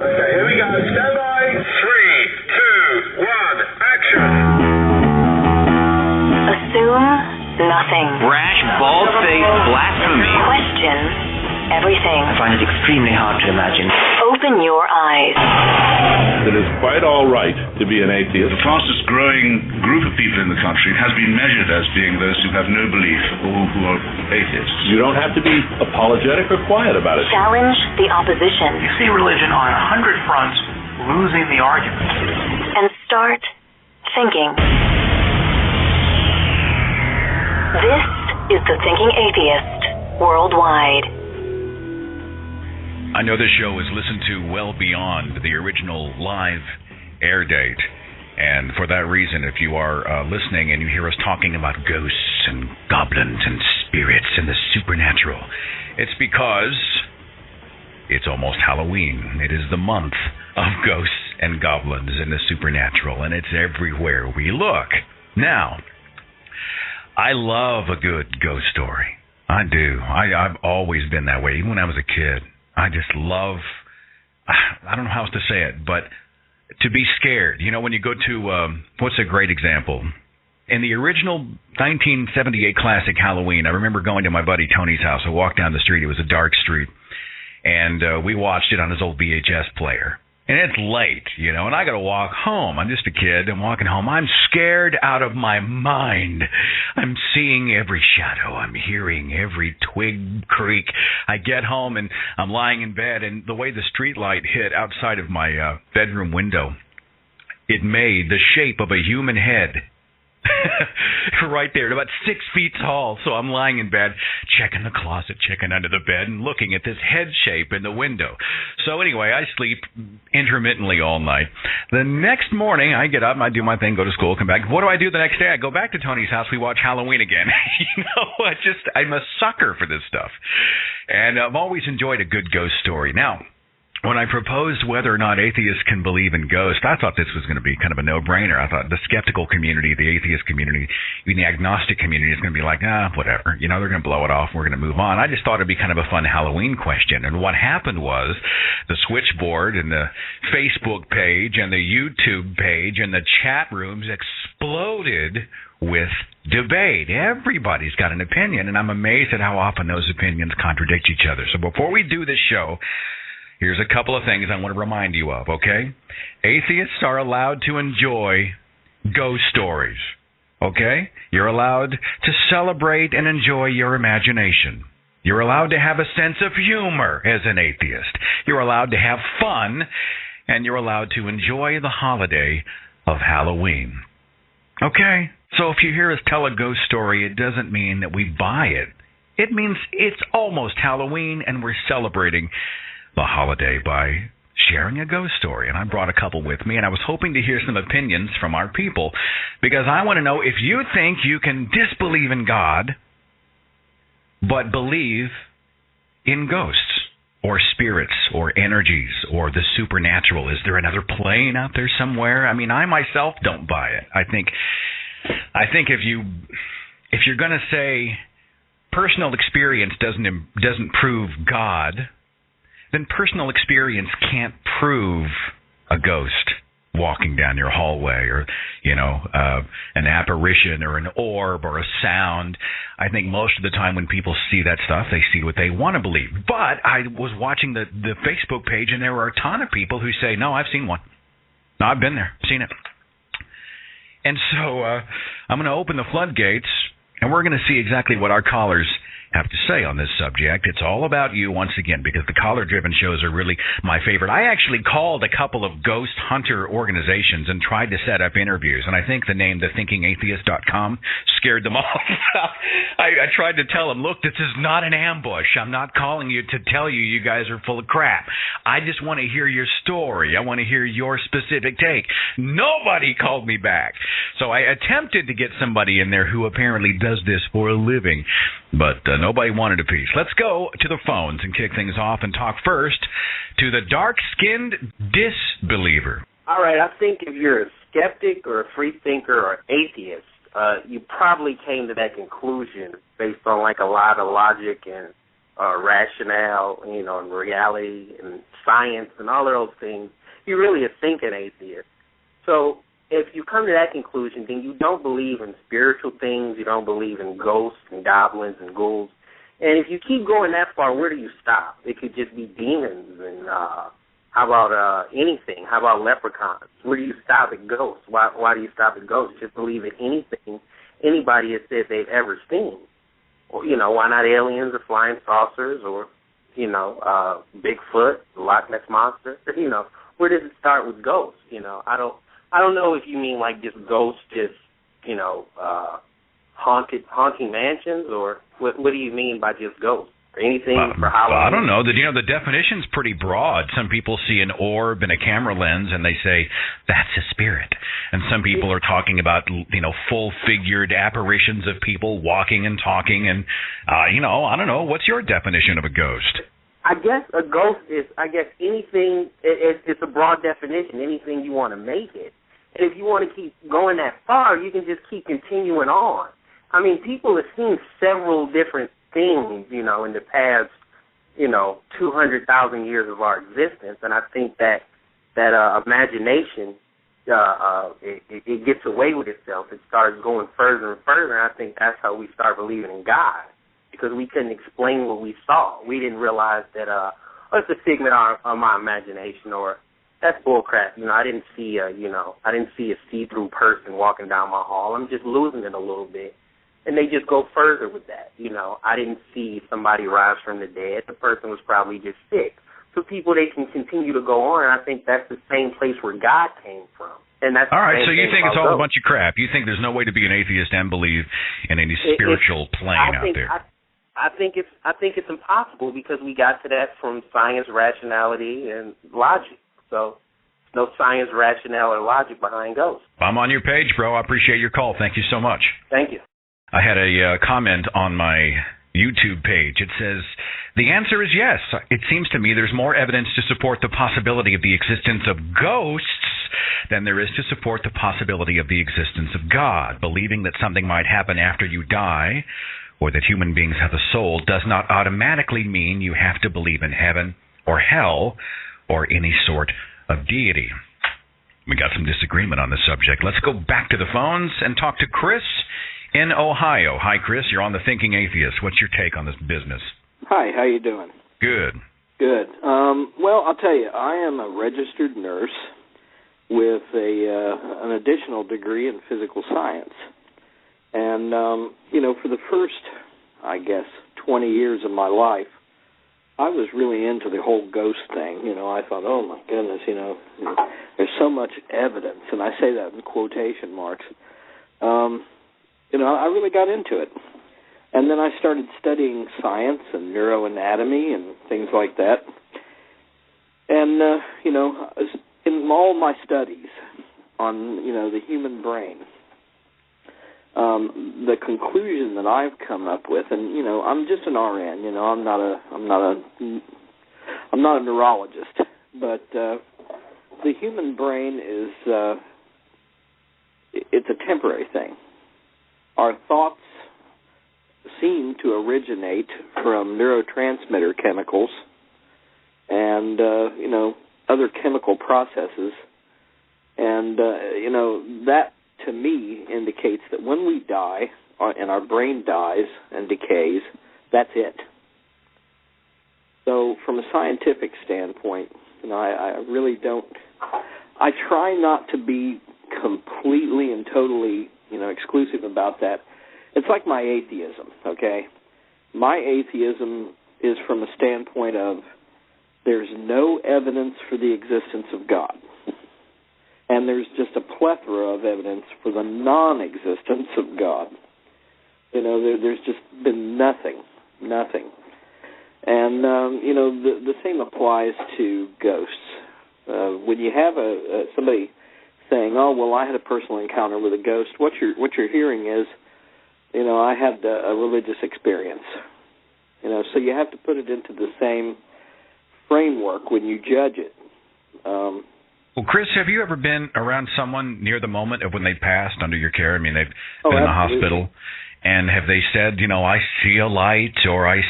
Okay, here we go. Stand by. 3, 2, 1, action. Assume nothing. Rash, bald-faced blasphemy. Question everything. I find it extremely hard to imagine. Open your eyes. It is quite all right to be an atheist. The fastest growing group of people in the country has been measured as being those who have no belief or who are atheists. You don't have to be apologetic or quiet about it. Challenge the opposition. You see religion on 100 fronts losing the argument. And start thinking. This is the Thinking Atheist worldwide. I know this show is listened to well beyond the original live air date, and for that reason, if you are listening and you hear us talking about ghosts and goblins and spirits and the supernatural, it's because it's almost Halloween. It is the month of ghosts and goblins and the supernatural, and it's everywhere we look. Now, I love a good ghost story. I do. I've always been that way, even when I was a kid. I just love, I don't know how else to say it, but to be scared. You know, when you go to, what's a great example? In the original 1978 classic Halloween, I remember going to my buddy Tony's house. I walked down the street. It was a dark street. And we watched it on his old VHS player. And it's late, you know, and I got to walk home. I'm just a kid. I'm walking home. I'm scared out of my mind. I'm seeing every shadow. I'm hearing every twig creak. I get home and I'm lying in bed, and the way the street light hit outside of my bedroom window, it made the shape of a human head. Right there, about 6 feet tall. So I'm lying in bed, checking the closet, checking under the bed, and looking at this head shape in the window. So anyway, I sleep intermittently all night. The next morning, I get up, I do my thing, go to school, come back. What do I do the next day? I go back to Tony's house. We watch Halloween again. You know, I'm a sucker for this stuff. And I've always enjoyed a good ghost story. Now, when I proposed whether or not atheists can believe in ghosts, I thought this was going to be kind of a no-brainer. I thought the skeptical community, the atheist community, even the agnostic community is going to be like, whatever. You know, they're going to blow it off. We're going to move on. I just thought it'd be kind of a fun Halloween question. And what happened was the switchboard and the Facebook page and the YouTube page and the chat rooms exploded with debate. Everybody's got an opinion, and I'm amazed at how often those opinions contradict each other. So before we do this show, here's a couple of things I want to remind you of, okay? Atheists are allowed to enjoy ghost stories, okay? You're allowed to celebrate and enjoy your imagination. You're allowed to have a sense of humor as an atheist. You're allowed to have fun, and you're allowed to enjoy the holiday of Halloween. Okay? So if you hear us tell a ghost story, it doesn't mean that we buy it. It means it's almost Halloween, and we're celebrating the holiday by sharing a ghost story. And I brought a couple with me, and I was hoping to hear some opinions from our people, because I want to know if you think you can disbelieve in God but believe in ghosts or spirits or energies or the supernatural. Is there another plane out there somewhere? I mean, I myself don't buy it. I think if you're going to say personal experience doesn't prove God, then personal experience can't prove a ghost walking down your hallway, or, you know, an apparition or an orb or a sound. I think most of the time when people see that stuff, they see what they want to believe. But I was watching the Facebook page, and there were a ton of people who say, no, I've seen one. No, I've been there, seen it. And so I'm going to open the floodgates, and we're going to see exactly what our callers have to say on this subject. It's all about you once again, because the caller-driven shows are really my favorite. I actually called a couple of ghost hunter organizations and tried to set up interviews, and I think the name thethinkingatheist.com scared them off. I tried to tell them, look, this is not an ambush. I'm not calling you to tell you guys are full of crap. I just want to hear your story. I want to hear your specific take. Nobody called me back. So I attempted to get somebody in there who apparently does this for a living, but nobody wanted a piece. Let's go to the phones and kick things off and talk first to the Dark-Skinned Disbeliever. All right, I think if you're a skeptic or a free thinker or atheist, you probably came to that conclusion based on like a lot of logic and rationale, and reality and science and all of those things, you're really a thinking atheist. So if you come to that conclusion, then you don't believe in spiritual things, you don't believe in ghosts and goblins and ghouls. And if you keep going that far, where do you stop? It could just be demons and how about anything? How about leprechauns? Where do you stop at ghosts? Why do you stop at ghosts? Just believe in anything anybody has said they've ever seen. Or, why not aliens or flying saucers or, Bigfoot, the Loch Ness Monster? Where does it start with ghosts? I don't know if you mean like just ghosts, just, haunting mansions, or what do you mean by just ghosts? Or anything for Halloween? I don't know. The definition's pretty broad. Some people see an orb in a camera lens and they say that's a spirit, and some people are talking about full-figured apparitions of people walking and talking. And I don't know. What's your definition of a ghost? I guess a ghost is anything. It's a broad definition. Anything you want to make it. And if you want to keep going that far, you can just keep continuing on. I mean, people have seen several different things, in the past, 200,000 years of our existence, and I think that imagination, it gets away with itself. It starts going further and further, and I think that's how we start believing in God, because we couldn't explain what we saw. We didn't realize that it's a figment of my imagination, or that's bullcrap. I didn't see a see-through person walking down my hall. I'm just losing it a little bit. And they just go further with that. I didn't see somebody rise from the dead. The person was probably just sick. So people, they can continue to go on, and I think that's the same place where God came from. And that's all right, so you think it's all a bunch of crap. You think there's no way to be an atheist and believe in any spiritual plane out there. I think it's impossible, because we got to that from science, rationality, and logic. So no science, rationale, or logic behind ghosts. I'm on your page, bro. I appreciate your call. Thank you so much. Thank you. I had a comment on my YouTube page. It says, the answer is yes. It seems to me there's more evidence to support the possibility of the existence of ghosts than there is to support the possibility of the existence of God. Believing that something might happen after you die, or that human beings have a soul, does not automatically mean you have to believe in heaven or hell or any sort of deity. We got some disagreement on the subject. Let's go back to the phones and talk to Chris in Ohio. Hi, Chris. You're on The Thinking Atheist. What's your take on this business? Hi. How you doing? Good. Good. Well, I'll tell you, I am a registered nurse with an additional degree in physical science. And, for the first, 20 years of my life, I was really into the whole ghost thing. I thought, oh, my goodness, there's so much evidence, and I say that in quotation marks. I really got into it. And then I started studying science and neuroanatomy and things like that. And, in all my studies on, the human brain, the conclusion that I've come up with, and, I'm just an RN, I'm not a neurologist, but the human brain is, it's a temporary thing. Our thoughts seem to originate from neurotransmitter chemicals and, other chemical processes. And, that to me indicates that when we die and our brain dies and decays, that's it. So from a scientific standpoint, I really don't, I try not to be completely and totally exclusive about that. It's like my atheism, okay? My atheism is from a standpoint of there's no evidence for the existence of God. And there's just a plethora of evidence for the non-existence of God. There's just been nothing. And, the same applies to ghosts. When you have somebody saying, oh, well, I had a personal encounter with a ghost, what you're hearing is, I had a religious experience. So you have to put it into the same framework when you judge it. Well, Chris, have you ever been around someone near the moment of when they passed under your care? I mean, they've been in the hospital, And have they said, I see a light, or I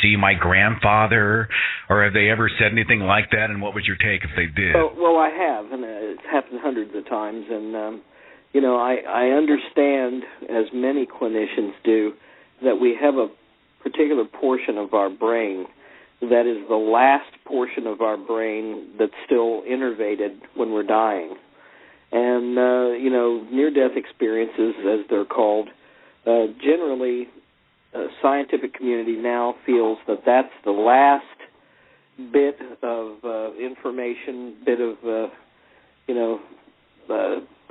see my grandfather, or have they ever said anything like that? And what was your take if they did? Well, I have, and it's happened hundreds of times. And, I understand, as many clinicians do, that we have a particular portion of our brain that is the last portion of our brain that's still innervated when we're dying. And, near-death experiences, as they're called, generally, scientific community now feels that that's the last bit of information, bit of,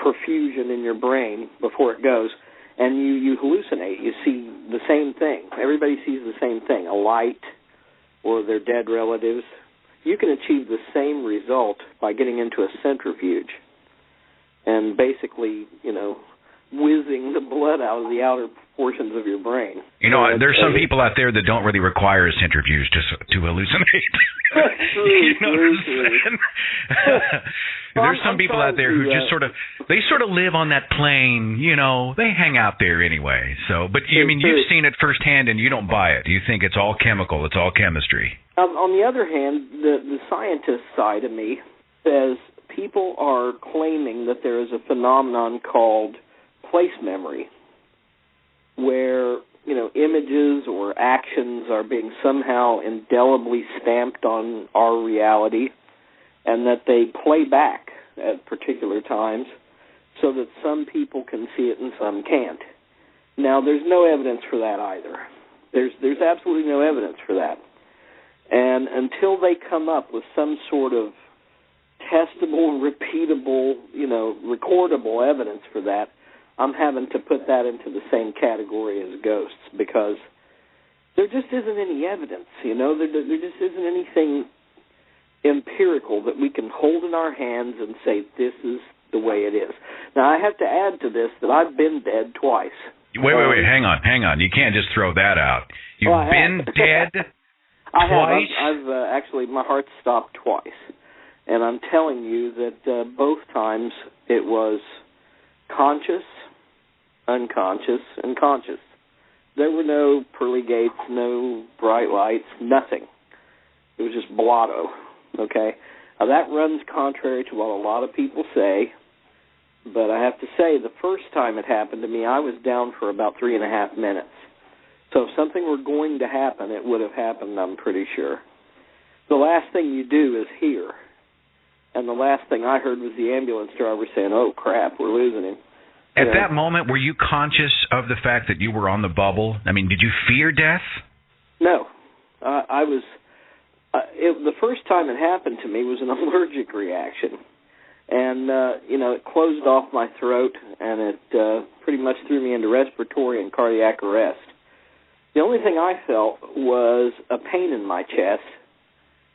perfusion in your brain before it goes, and you hallucinate. You see the same thing. Everybody sees the same thing, a light or their dead relatives. You can achieve the same result by getting into a centrifuge and basically, whizzing the blood out of the outer portions of your brain. There's some people out there that don't really require a centrifuge to hallucinate. True. There's some people out there who just sort of live on that plane. They hang out there anyway. So, but you've seen it firsthand, and you don't buy it. You think it's all chemical, it's all chemistry. On the other hand, the scientist side of me says people are claiming that there is a phenomenon called place memory, where images or actions are being somehow indelibly stamped on our reality, and that they play back at particular times so that some people can see it and some can't. Now, there's no evidence for that either. There's absolutely no evidence for that. And until they come up with some sort of testable, repeatable, recordable evidence for that, I'm having to put that into the same category as ghosts, because there just isn't any evidence, there just isn't anything empirical that we can hold in our hands and say, this is the way it is. Now, I have to add to this that I've been dead twice. Wait, hang on. You can't just throw that out. You've been dead I twice? have. I've actually, my heart stopped twice. And I'm telling you that both times it was conscious, unconscious, and conscious. There were no pearly gates, no bright lights, nothing. It was just blotto, okay? Now, that runs contrary to what a lot of people say, but I have to say, the first time it happened to me, I was down for about 3.5 minutes. So if something were going to happen, it would have happened, I'm pretty sure. The last thing you do is hear. And the last thing I heard was the ambulance driver saying, oh, crap, we're losing him. At that moment, were you conscious of the fact that you were on the bubble? I mean, did you fear death? No. I was... the first time it happened to me was an allergic reaction. And, it closed off my throat, and it pretty much threw me into respiratory and cardiac arrest. The only thing I felt was a pain in my chest.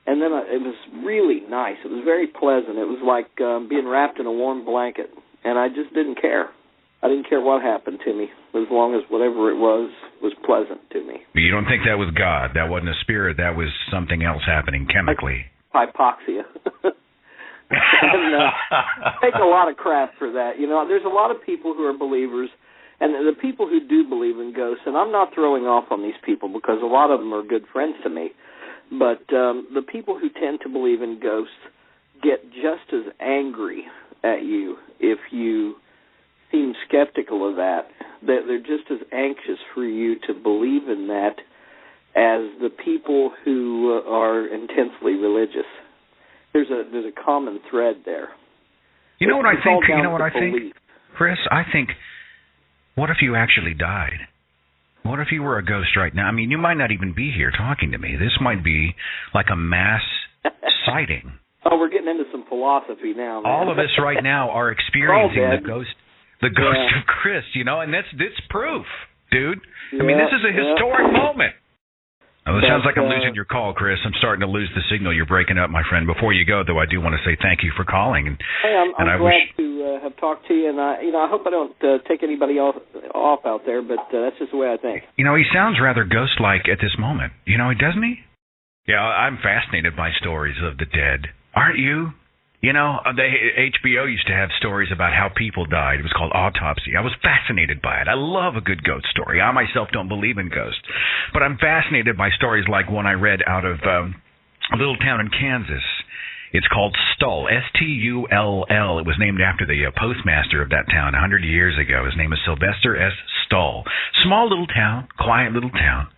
And then it was really nice. It was very pleasant. It was like being wrapped in a warm blanket. And I just didn't care. I didn't care what happened to me, as long as whatever it was pleasant to me. But you don't think that was God? That wasn't a spirit? That was something else happening chemically? Hypoxia. And, take a lot of crap for that. There's a lot of people who are believers, and the people who do believe in ghosts, and I'm not throwing off on these people because a lot of them are good friends to me, but the people who tend to believe in ghosts get just as angry at you if you seem skeptical of that. They're just as anxious for you to believe in that as the people who are intensely religious. There's a common thread there. You know what I think, Chris? I think, what if you actually died? What if you were a ghost right now? I mean, you might not even be here talking to me. This might be like a mass sighting. Oh, we're getting into some philosophy now, man. All of us right now are experiencing the ghost of Chris, and that's proof, dude. Yeah, I mean, this is a historic moment. Oh, it sounds like I'm losing your call, Chris. I'm starting to lose the signal. You're breaking up, my friend. Before you go, though, I do want to say thank you for calling. And, I'm glad to have talked to you, and I hope I don't take anybody off out there, but that's just the way I think. He sounds rather ghost-like at this moment. Doesn't he? Yeah, I'm fascinated by stories of the dead. Aren't you? You know, the HBO used to have stories about how people died. It was called Autopsy. I was fascinated by it. I love a good ghost story. I myself don't believe in ghosts, but I'm fascinated by stories like one I read out of a little town in Kansas. It's called Stull, S-T-U-L-L. It was named after the postmaster of that town 100 years ago. His name is Sylvester S. Stull. Small little town, quiet little town.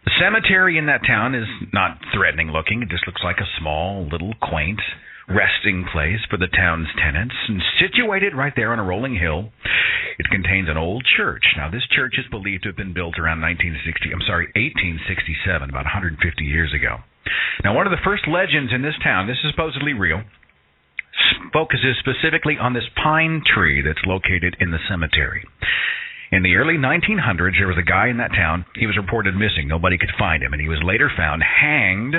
The cemetery in that town is not threatening looking. It just looks like a small, little, quaint resting place for the town's tenants, and situated right there on a rolling hill. It contains an old church. Now, this church is believed to have been built around 1867, about 150 years ago. Now, one of the first legends in this town, this is supposedly real, focuses specifically on this pine tree that's located in the cemetery. In the early 1900s, there was a guy in that town. He was reported missing. Nobody could find him, and he was later found hanged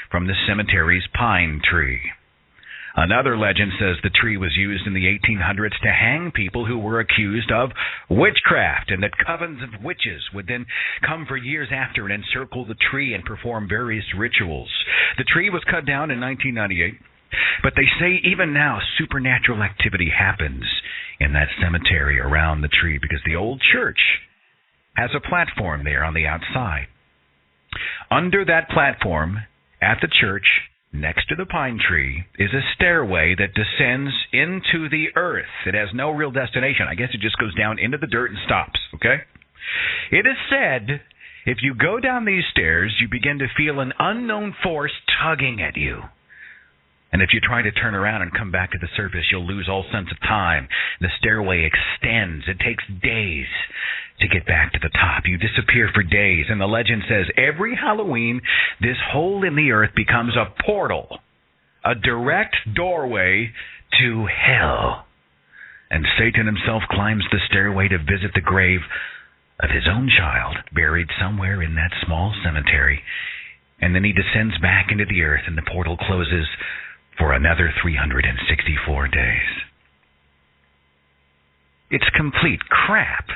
from the cemetery's pine tree. Another legend says the tree was used in the 1800s to hang people who were accused of witchcraft, and that covens of witches would then come for years after and encircle the tree and perform various rituals. The tree was cut down in 1998, but they say even now supernatural activity happens in that cemetery around the tree because the old church has a platform there on the outside. Under that platform at the church, next to the pine tree, is a stairway that descends into the earth. It has no real destination. I guess it just goes down into the dirt and stops, okay? It is said if you go down these stairs, you begin to feel an unknown force tugging at you. And if you try to turn around and come back to the surface, you'll lose all sense of time. The stairway extends. It takes days to get back to the top. You disappear for days. And the legend says every Halloween, this hole in the earth becomes a portal, a direct doorway to hell. And Satan himself climbs the stairway to visit the grave of his own child, buried somewhere in that small cemetery. And then he descends back into the earth, and the portal closes for another 364 days. It's complete crap,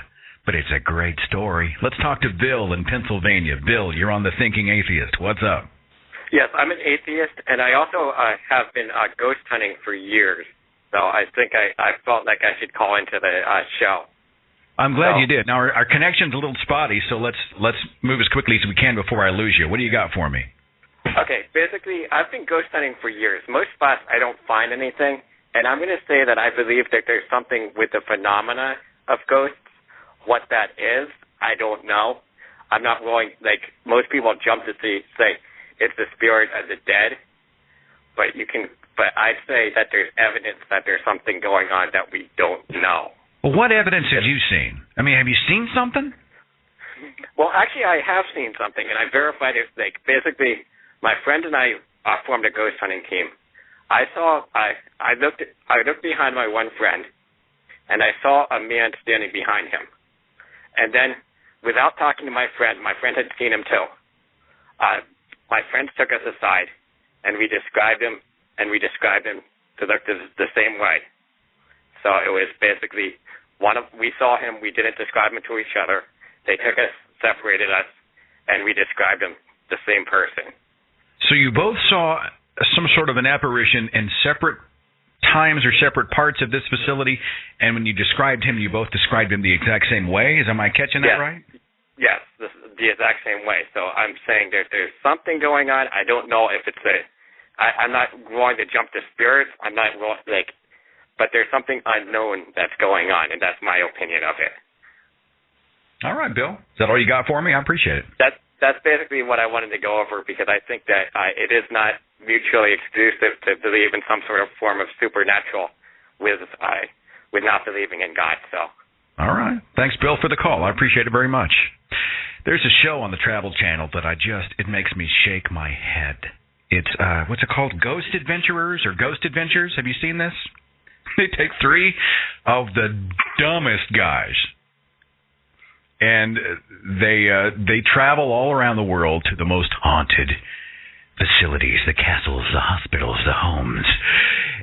but it's a great story. Let's talk to Bill in Pennsylvania. Bill, you're on The Thinking Atheist. What's up? Yes, I'm an atheist, and I also have been ghost hunting for years. So I think I felt like I should call into the show. I'm glad you did. Now, our connection's a little spotty, so let's move as quickly as we can before I lose you. What do you got for me? Okay, basically, I've been ghost hunting for years. Most spots, I don't find anything, and I'm going to say that I believe that there's something with the phenomena of ghosts. What that is, I don't know. I'm not willing, like, most people jump to say it's the spirit of the dead, but I'd say that there's evidence that there's something going on that we don't know. Well, what evidence have you seen? I mean, have you seen something? Well, actually, I have seen something, and I verified it. Like, basically, my friend and I formed a ghost hunting team. I looked behind my one friend, and I saw a man standing behind him. And then, without talking to my friend had seen him too. My friend took us aside, and we described him to look the same way. So it was basically we saw him, we didn't describe him to each other. They took us, separated us, and we described him the same person. So you both saw some sort of an apparition in separate times or separate parts of this facility, and when you described him, you both described him the exact same way? Am I catching that right? Yes, the exact same way. So I'm saying there's something going on. I don't know if it's I'm not going to jump to spirits. I'm not but there's something unknown that's going on, and that's my opinion of it. All right, Bill. Is that all you got for me? I appreciate it. That's basically what I wanted to go over, because I think that it is not mutually exclusive to believe in some sort of form of supernatural with not believing in God. So. All right. Thanks, Bill, for the call. I appreciate it very much. There's a show on the Travel Channel that it makes me shake my head. It's, what's it called? Ghost Adventurers or Ghost Adventures? Have you seen this? They take 3 of the dumbest guys, and they travel all around the world to the most haunted facilities, the castles, the hospitals, the homes,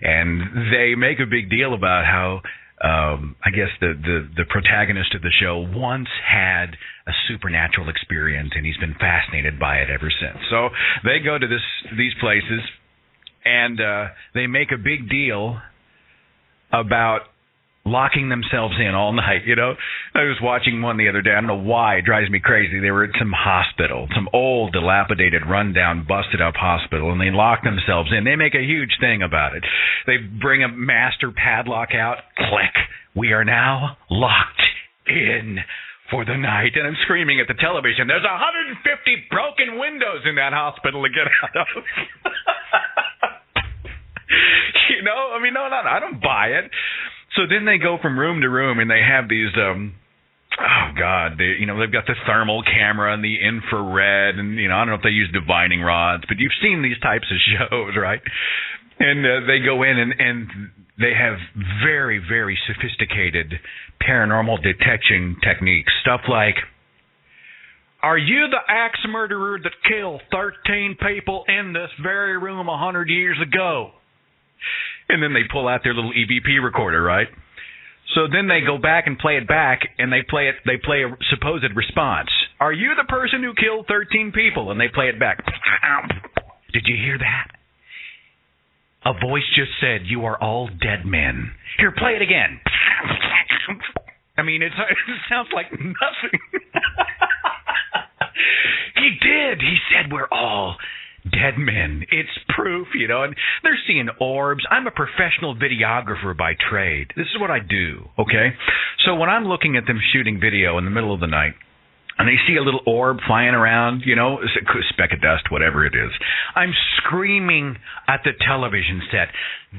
and they make a big deal about how I guess the protagonist of the show once had a supernatural experience, and he's been fascinated by it ever since. So they go to these places, and they make a big deal about locking themselves in all night. You know, I was watching one the other day. I don't know why. It drives me crazy. They were at some hospital, some old, dilapidated, rundown, busted-up hospital, and they lock themselves in. They make a huge thing about it. They bring a master padlock out. Click. We are now locked in for the night. And I'm screaming at the television, there's 150 broken windows in that hospital to get out of. You know, I mean, no, I don't buy it. So then they go from room to room, and they have these, they've got the thermal camera and the infrared, and, I don't know if they use divining rods, but you've seen these types of shows, right? And they go in, and they have very, very sophisticated paranormal detection techniques. Stuff like, are you the axe murderer that killed 13 people in this very room 100 years ago? And then they pull out their little EVP recorder, right? So then they go back and play it back, and they play a supposed response. Are you the person who killed 13 people? And they play it back. Did you hear that? A voice just said, you are all dead men. Here, play it again. I mean, it sounds like nothing. He did. He said we're all dead men. It's proof, and they're seeing orbs. I'm a professional videographer by trade. This is what I do, okay? So when I'm looking at them shooting video in the middle of the night, and they see a little orb flying around, a speck of dust, whatever it is, I'm screaming at the television set,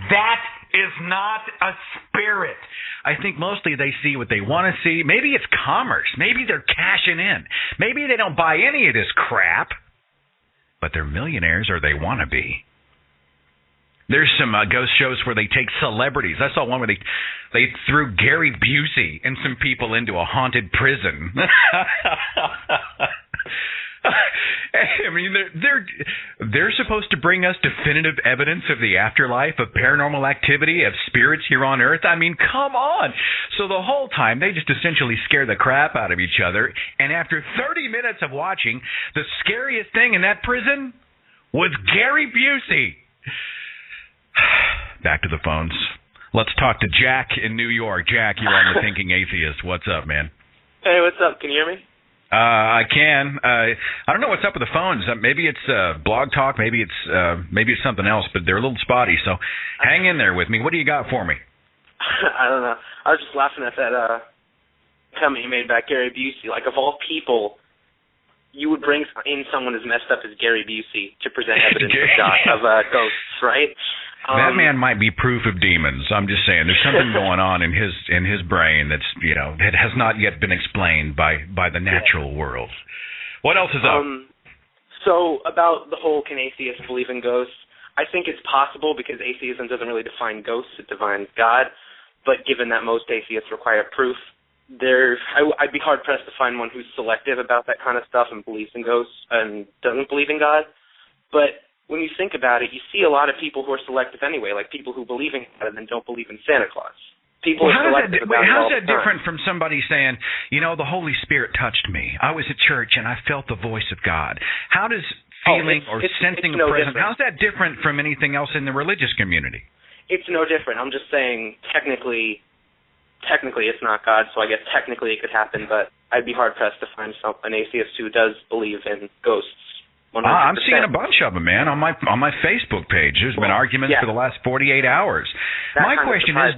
that is not a spirit. I think mostly they see what they want to see. Maybe it's commerce. Maybe they're cashing in. Maybe they don't buy any of this crap. But they're millionaires, or they want to be. There's some ghost shows where they take celebrities. I saw one where they threw Gary Busey and some people into a haunted prison. I mean, they're supposed to bring us definitive evidence of the afterlife, of paranormal activity, of spirits here on Earth. I mean, come on. So the whole time, they just essentially scare the crap out of each other. And after 30 minutes of watching, the scariest thing in that prison was Gary Busey. Back to the phones. Let's talk to Jack in New York. Jack, you're on the Thinking Atheist. What's up, man? Hey, what's up? Can you hear me? I can. I don't know what's up with the phones. Maybe it's Blog Talk. Maybe it's something else. But they're a little spotty. So hang in there with me. What do you got for me? I don't know. I was just laughing at that comment you made about Gary Busey. Like, of all people, you would bring in someone as messed up as Gary Busey to present evidence of ghosts, right? That man might be proof of demons. I'm just saying, there's something going on in his brain that's that has not yet been explained by the natural world. What else is up? So about the whole can atheists believe in ghosts? I think it's possible because atheism doesn't really define ghosts; it defines God. But given that most atheists require proof, I'd be hard pressed to find one who's selective about that kind of stuff and believes in ghosts and doesn't believe in God. But when you think about it, you see a lot of people who are selective anyway, like people who believe in God and then don't believe in Santa Claus. How's that different from somebody saying, the Holy Spirit touched me. I was at church and I felt the voice of God. How does feeling or sensing a presence, how's that different from anything else in the religious community? It's no different. I'm just saying technically it's not God, so I guess technically it could happen, but I'd be hard-pressed to find an atheist who does believe in ghosts. 100%. I'm seeing a bunch of them, man, on my Facebook page. There's been arguments for the last 48 hours. My question is,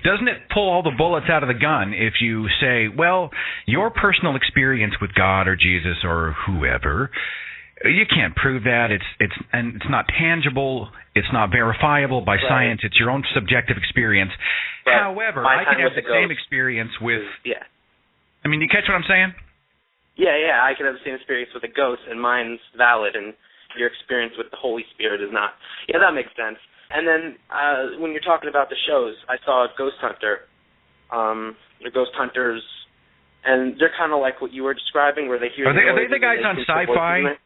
doesn't it pull all the bullets out of the gun if you say, well, your personal experience with God or Jesus or whoever, you can't prove that. It's not tangible. It's not verifiable by science. It's your own subjective experience. Right. However, I can have the same experience with. Yeah. I mean, you catch what I'm saying? Yeah, I can have the same experience with a ghost, and mine's valid, and your experience with the Holy Spirit is not. Yeah, that makes sense. And then when you're talking about the shows, I saw Ghost Hunter, the Ghost Hunters, and they're kind of like what you were describing, where they hear. Are they the guys on Sci-Fi?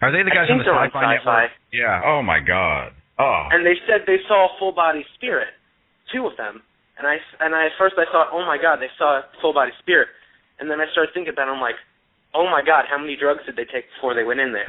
Are they the guys on the Sci-Fi network? Yeah. Oh my God. Oh. And they said they saw a full body spirit, 2 of them, and I at first I thought, oh my God, they saw a full body spirit, and then I started thinking about it, I'm like, oh my God, how many drugs did they take before they went in there?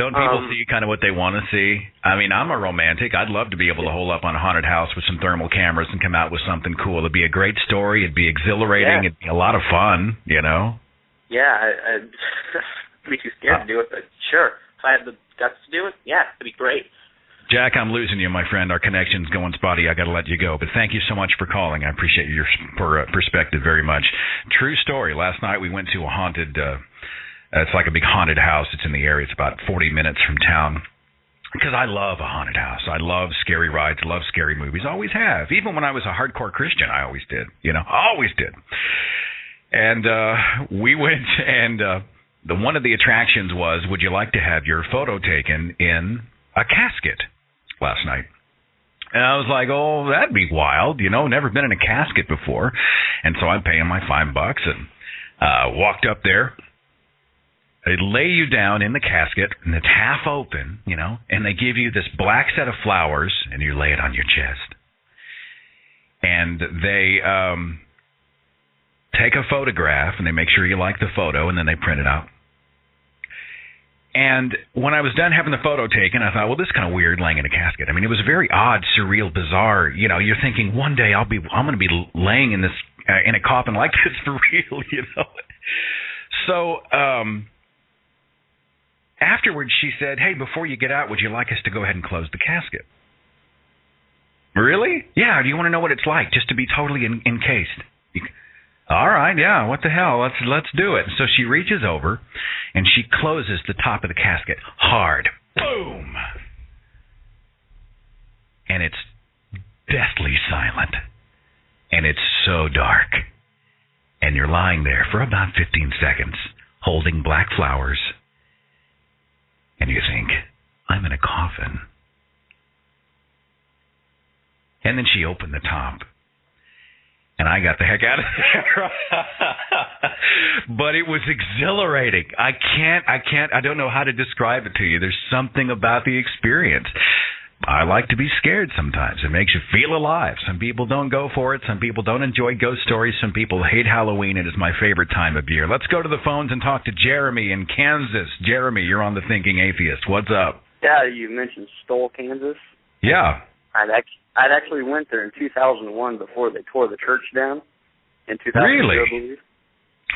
Don't people see kind of what they want to see? I mean, I'm a romantic. I'd love to be able to hole up on a haunted house with some thermal cameras and come out with something cool. It'd be a great story. It'd be exhilarating. It'd be a lot of fun, you know? Yeah, I'd be too scared to do it, but sure. If I had the guts to do it, yeah, it'd be great. Jack, I'm losing you, my friend. Our connection's going spotty. I got to let you go. But thank you so much for calling. I appreciate your perspective very much. True story. Last night we went to a haunted, it's like a big haunted house. It's in the area. It's about 40 minutes from town. Because I love a haunted house. I love scary rides. I love scary movies. Always have. Even when I was a hardcore Christian, I always did. You know, always did. And we went, and one of the attractions was, would you like to have your photo taken in a casket? Last night. And I was like, oh, that'd be wild. You know, never been in a casket before. And so I'm paying my $5 and walked up there. They lay you down in the casket, and it's half open, you know, and they give you this black set of flowers, and you lay it on your chest. And they take a photograph, and they make sure you like the photo, and then they print it out. And when I was done having the photo taken, I thought, well, this is kind of weird laying in a casket. I mean, it was very odd, surreal, bizarre. You know, you're thinking one day I'm going to be laying in this in a coffin like this for real, you know. So afterwards, she said, hey, before you get out, would you like us to go ahead and close the casket? Really? Yeah. Do you want to know what it's like just to be totally encased? All right, yeah, what the hell? Let's do it. So she reaches over, and she closes the top of the casket hard. Boom! And it's deathly silent. And it's so dark. And you're lying there for about 15 seconds, holding black flowers. And you think, I'm in a coffin. And then she opened the top. And I got the heck out of there. But it was exhilarating. I don't know how to describe it to you. There's something about the experience. I like to be scared sometimes. It makes you feel alive. Some people don't go for it. Some people don't enjoy ghost stories. Some people hate Halloween. It is my favorite time of year. Let's go to the phones and talk to Jeremy in Kansas. Jeremy, you're on The Thinking Atheist. What's up? Yeah, you mentioned Stoll, Kansas. Yeah. I'd actually went there in 2001 before they tore the church down in 2002, really? I believe.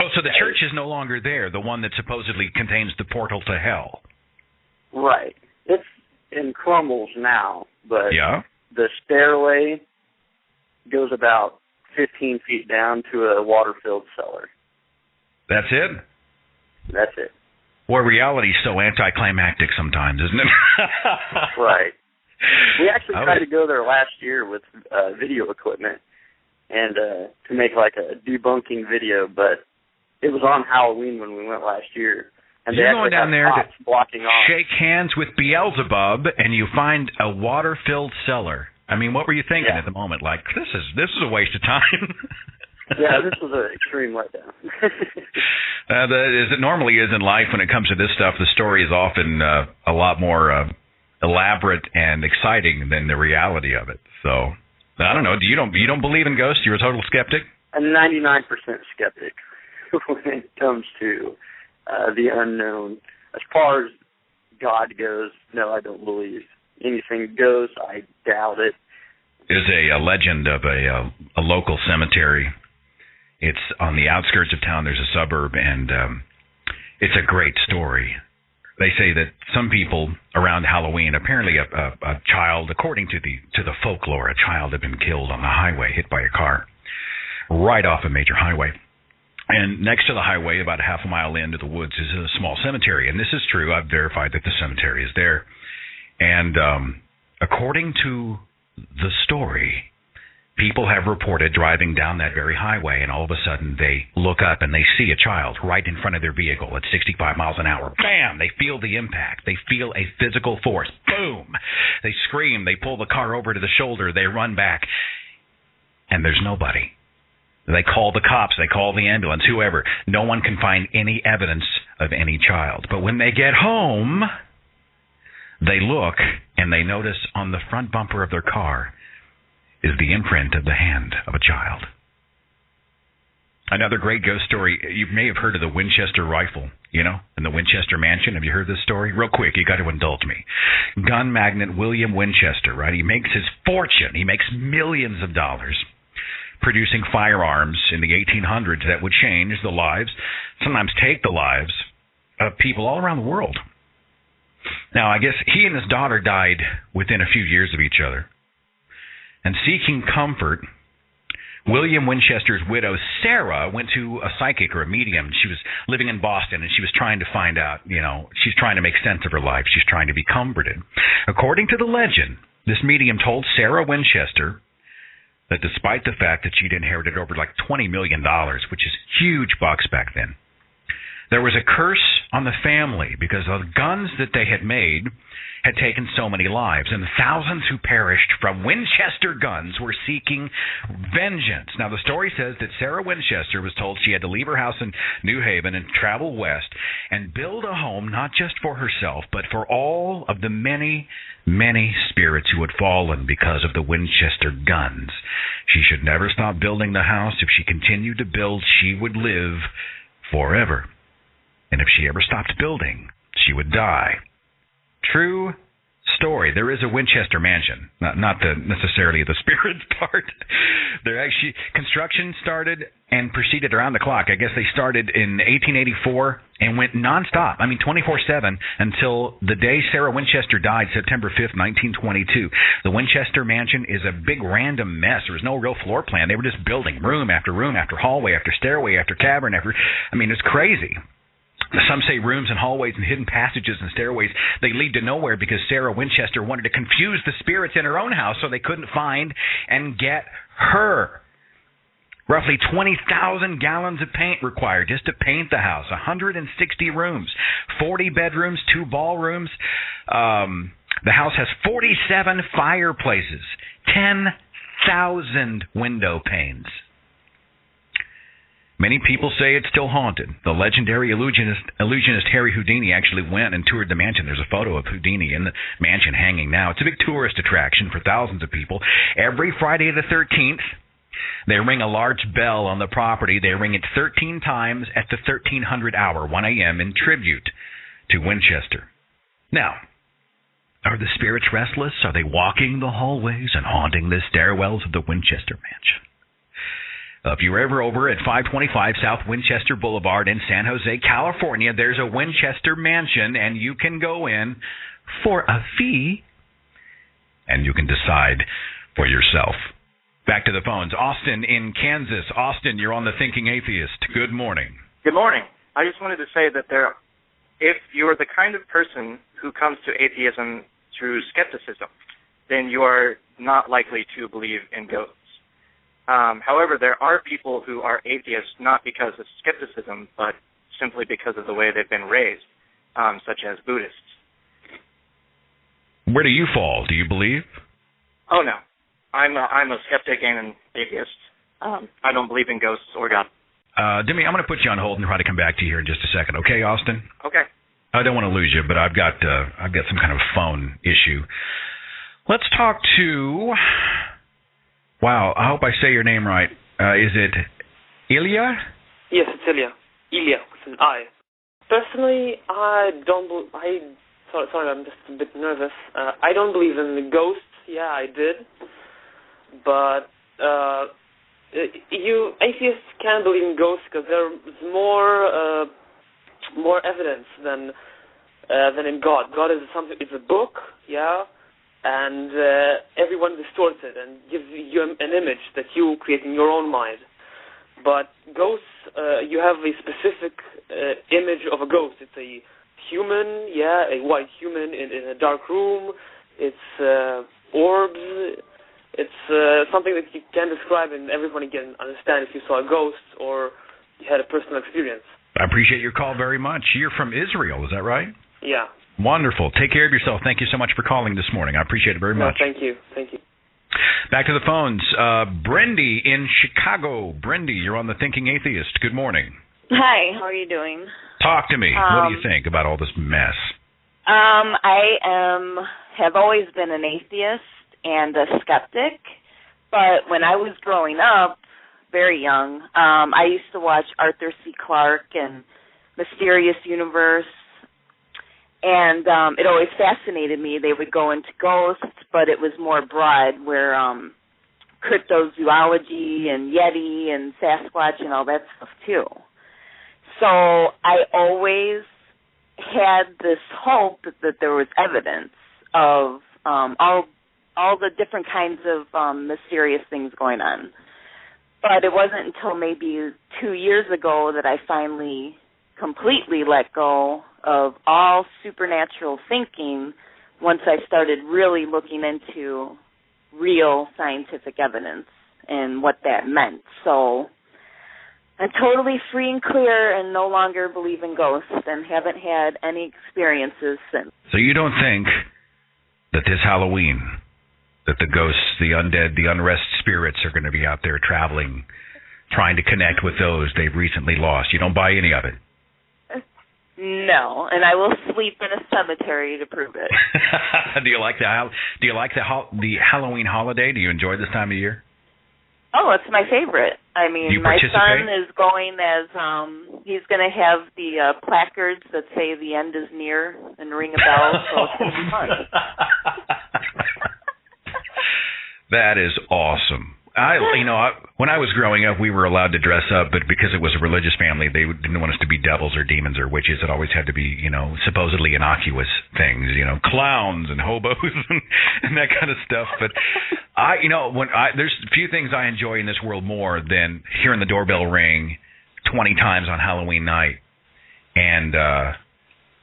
Oh, so the church is no longer there, the one that supposedly contains the portal to hell. Right. It's in crumbles now, but yeah, the stairway goes about 15 feet down to a water-filled cellar. That's it? That's it. Well, reality's so anticlimactic sometimes, isn't it? Right. We actually tried to go there last year with video equipment and to make like a debunking video, but it was on Halloween when we went last year. And you're going down there to blocking off. Shake hands with Beelzebub, and you find a water-filled cellar. I mean, what were you thinking at the moment? Like, this is a waste of time. Yeah, this was an extreme letdown. As it normally is in life when it comes to this stuff, the story is often a lot more elaborate and exciting than the reality of it. So, I don't know. You don't believe in ghosts? You're a total skeptic? A 99% skeptic when it comes to the unknown. As far as God goes, no, I don't believe anything goes. I doubt it. There's a legend of a local cemetery. It's on the outskirts of town. There's a suburb, and it's a great story. They say that some people around Halloween, apparently a child, according to the folklore, a child had been killed on the highway, hit by a car, right off a major highway. And next to the highway, about half a mile into the woods, is a small cemetery. And this is true. I've verified that the cemetery is there. And according to the story, people have reported driving down that very highway, and all of a sudden they look up and they see a child right in front of their vehicle at 65 miles an hour. Bam! They feel the impact. They feel a physical force. Boom! They scream. They pull the car over to the shoulder. They run back. And there's nobody. They call the cops. They call the ambulance, whoever. No one can find any evidence of any child. But when they get home, they look and they notice on the front bumper of their car is the imprint of the hand of a child. Another great ghost story. You may have heard of the Winchester Rifle, in the Winchester Mansion. Have you heard this story? Real quick, you got to indulge me. Gun magnate William Winchester, right? He makes his fortune. He makes millions of dollars producing firearms in the 1800s that would change the lives, sometimes take the lives of people all around the world. Now, I guess he and his daughter died within a few years of each other. And seeking comfort, William Winchester's widow, Sarah, went to a psychic or a medium. She was living in Boston, and she was trying to find out, she's trying to make sense of her life. She's trying to be comforted. According to the legend, this medium told Sarah Winchester that despite the fact that she'd inherited over like $20 million, which is huge bucks back then, there was a curse on the family because the guns that they had made had taken so many lives, and the thousands who perished from Winchester guns were seeking vengeance. Now, the story says that Sarah Winchester was told she had to leave her house in New Haven and travel west and build a home not just for herself, but for all of the many, many spirits who had fallen because of the Winchester guns. She should never stop building the house. If she continued to build, she would live forever. And if she ever stopped building, she would die. True story. There is a Winchester Mansion, not necessarily the spirit part. Construction started and proceeded around the clock. I guess they started in 1884 and went nonstop. 24/7 until the day Sarah Winchester died, September 5th, 1922. The Winchester Mansion is a big random mess. There was no real floor plan. They were just building room after hallway after stairway after cavern it's crazy. Some say rooms and hallways and hidden passages and stairways, they lead to nowhere because Sarah Winchester wanted to confuse the spirits in her own house so they couldn't find and get her. Roughly 20,000 gallons of paint required just to paint the house. 160 rooms, 40 bedrooms, 2 ballrooms. The house has 47 fireplaces, 10,000 window panes. Many people say it's still haunted. The legendary illusionist Harry Houdini actually went and toured the mansion. There's a photo of Houdini in the mansion hanging now. It's a big tourist attraction for thousands of people. Every Friday the 13th, they ring a large bell on the property. They ring it 13 times at the 1300 hour, 1 a.m., in tribute to Winchester. Now, are the spirits restless? Are they walking the hallways and haunting the stairwells of the Winchester Mansion? If you're ever over at 525 South Winchester Boulevard in San Jose, California, there's a Winchester Mansion, and you can go in for a fee, and you can decide for yourself. Back to the phones. Austin in Kansas. Austin, you're on the Thinking Atheist. Good morning. Good morning. I just wanted to say that if you're the kind of person who comes to atheism through skepticism, then you are not likely to believe in ghosts. However, there are people who are atheists not because of skepticism, but simply because of the way they've been raised, such as Buddhists. Where do you fall? Do you believe? Oh, no. I'm a skeptic and an atheist. I don't believe in ghosts or God. Demi, I'm going to put you on hold and try to come back to you here in just a second. Okay, Austin? Okay. I don't want to lose you, but I've got some kind of phone issue. Let's talk to... Wow, I hope I say your name right. Is it Ilya? Yes, it's Ilya. Ilya with an I. Personally, sorry, I'm just a bit nervous. I don't believe in the ghosts. Yeah, I did. But you atheists can't believe in ghosts because there's more evidence than in God. God is something. It's a book, yeah. And everyone distorts it and gives you an image that you create in your own mind. But ghosts, you have a specific image of a ghost. It's a human, a white human in a dark room. It's orbs. It's something that you can describe and everyone can understand if you saw a ghost or you had a personal experience. I appreciate your call very much. You're from Israel, is that right? Yeah. Wonderful. Take care of yourself. Thank you so much for calling this morning. I appreciate it very much. Thank you. Back to the phones. Brendy in Chicago. Brendy, you're on the Thinking Atheist. Good morning. Hi. How are you doing? Talk to me. What do you think about all this mess? I have always been an atheist and a skeptic, but when I was growing up, very young. I used to watch Arthur C. Clarke and Mysterious Universe, and it always fascinated me. They would go into ghosts, but it was more broad, where cryptozoology and Yeti and Sasquatch and all that stuff too. So I always had this hope that there was evidence of all the different kinds of mysterious things going on. But it wasn't until maybe 2 years ago that I finally completely let go of all supernatural thinking once I started really looking into real scientific evidence and what that meant. So I'm totally free and clear and no longer believe in ghosts and haven't had any experiences since. So you don't think that this Halloween, that the ghosts, the undead, the unrest spirits are going to be out there traveling, trying to connect with those they've recently lost? You don't buy any of it? No, and I will sleep in a cemetery to prove it. Do you like the Halloween holiday? Do you enjoy this time of year? Oh, it's my favorite. I mean, my son is going as, he's going to have the placards that say the end is near and ring a bell, so it's going to be fun. That is awesome. When I was growing up, we were allowed to dress up, but because it was a religious family, they didn't want us to be devils or demons or witches. It always had to be, supposedly innocuous things, clowns and hobos and that kind of stuff. But there's a few things I enjoy in this world more than hearing the doorbell ring 20 times on Halloween night. And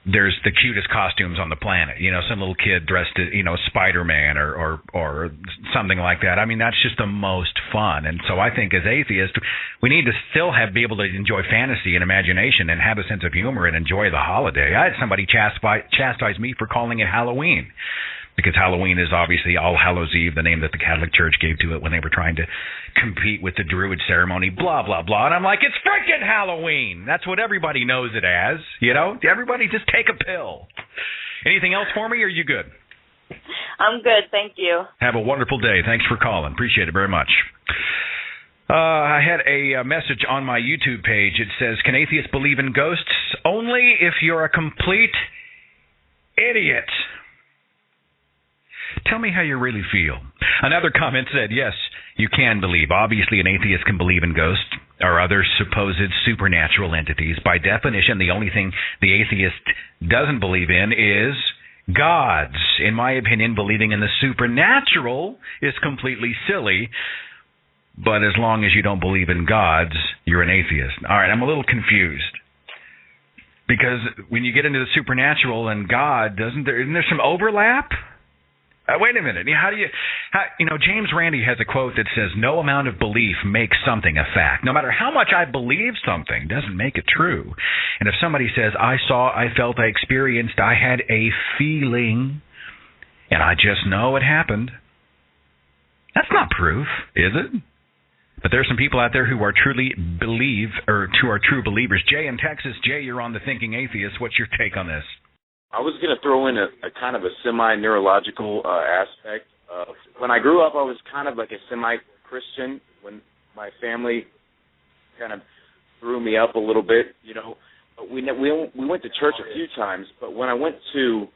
there's the cutest costumes on the planet. Some little kid dressed as, Spider-Man or something like that. I mean, that's just the most fun. And so I think as atheists, we need to still be able to enjoy fantasy and imagination and have a sense of humor and enjoy the holiday. I had somebody chastise me for calling it Halloween, because Halloween is obviously All Hallows Eve, the name that the Catholic Church gave to it when they were trying to compete with the Druid ceremony, blah, blah, blah. And I'm like, it's freaking Halloween. That's what everybody knows it as, Everybody just take a pill. Anything else for me, or are you good? I'm good, thank you. Have a wonderful day. Thanks for calling. Appreciate it very much. I had a message on my YouTube page. It says, can atheists believe in ghosts? Only if you're a complete idiot. Tell me how you really feel. Another comment said, yes, you can believe. Obviously, an atheist can believe in ghosts or other supposed supernatural entities. By definition, the only thing the atheist doesn't believe in is gods. In my opinion, believing in the supernatural is completely silly. But as long as you don't believe in gods, you're an atheist. All right, I'm a little confused. Because when you get into the supernatural and God, isn't there some overlap? Wait a minute. James Randi has a quote that says, no amount of belief makes something a fact. No matter how much I believe something doesn't make it true. And if somebody says, I saw, I felt, I experienced, I had a feeling, and I just know it happened, that's not proof, is it? But there are some people out there who are truly who are true believers. Jay in Texas. Jay, you're on The Thinking Atheist. What's your take on this? I was going to throw in a kind of a semi-neurological aspect. When I grew up, I was kind of like a semi-Christian. When my family kind of threw me up a little bit, we went to church a few times. But when I went to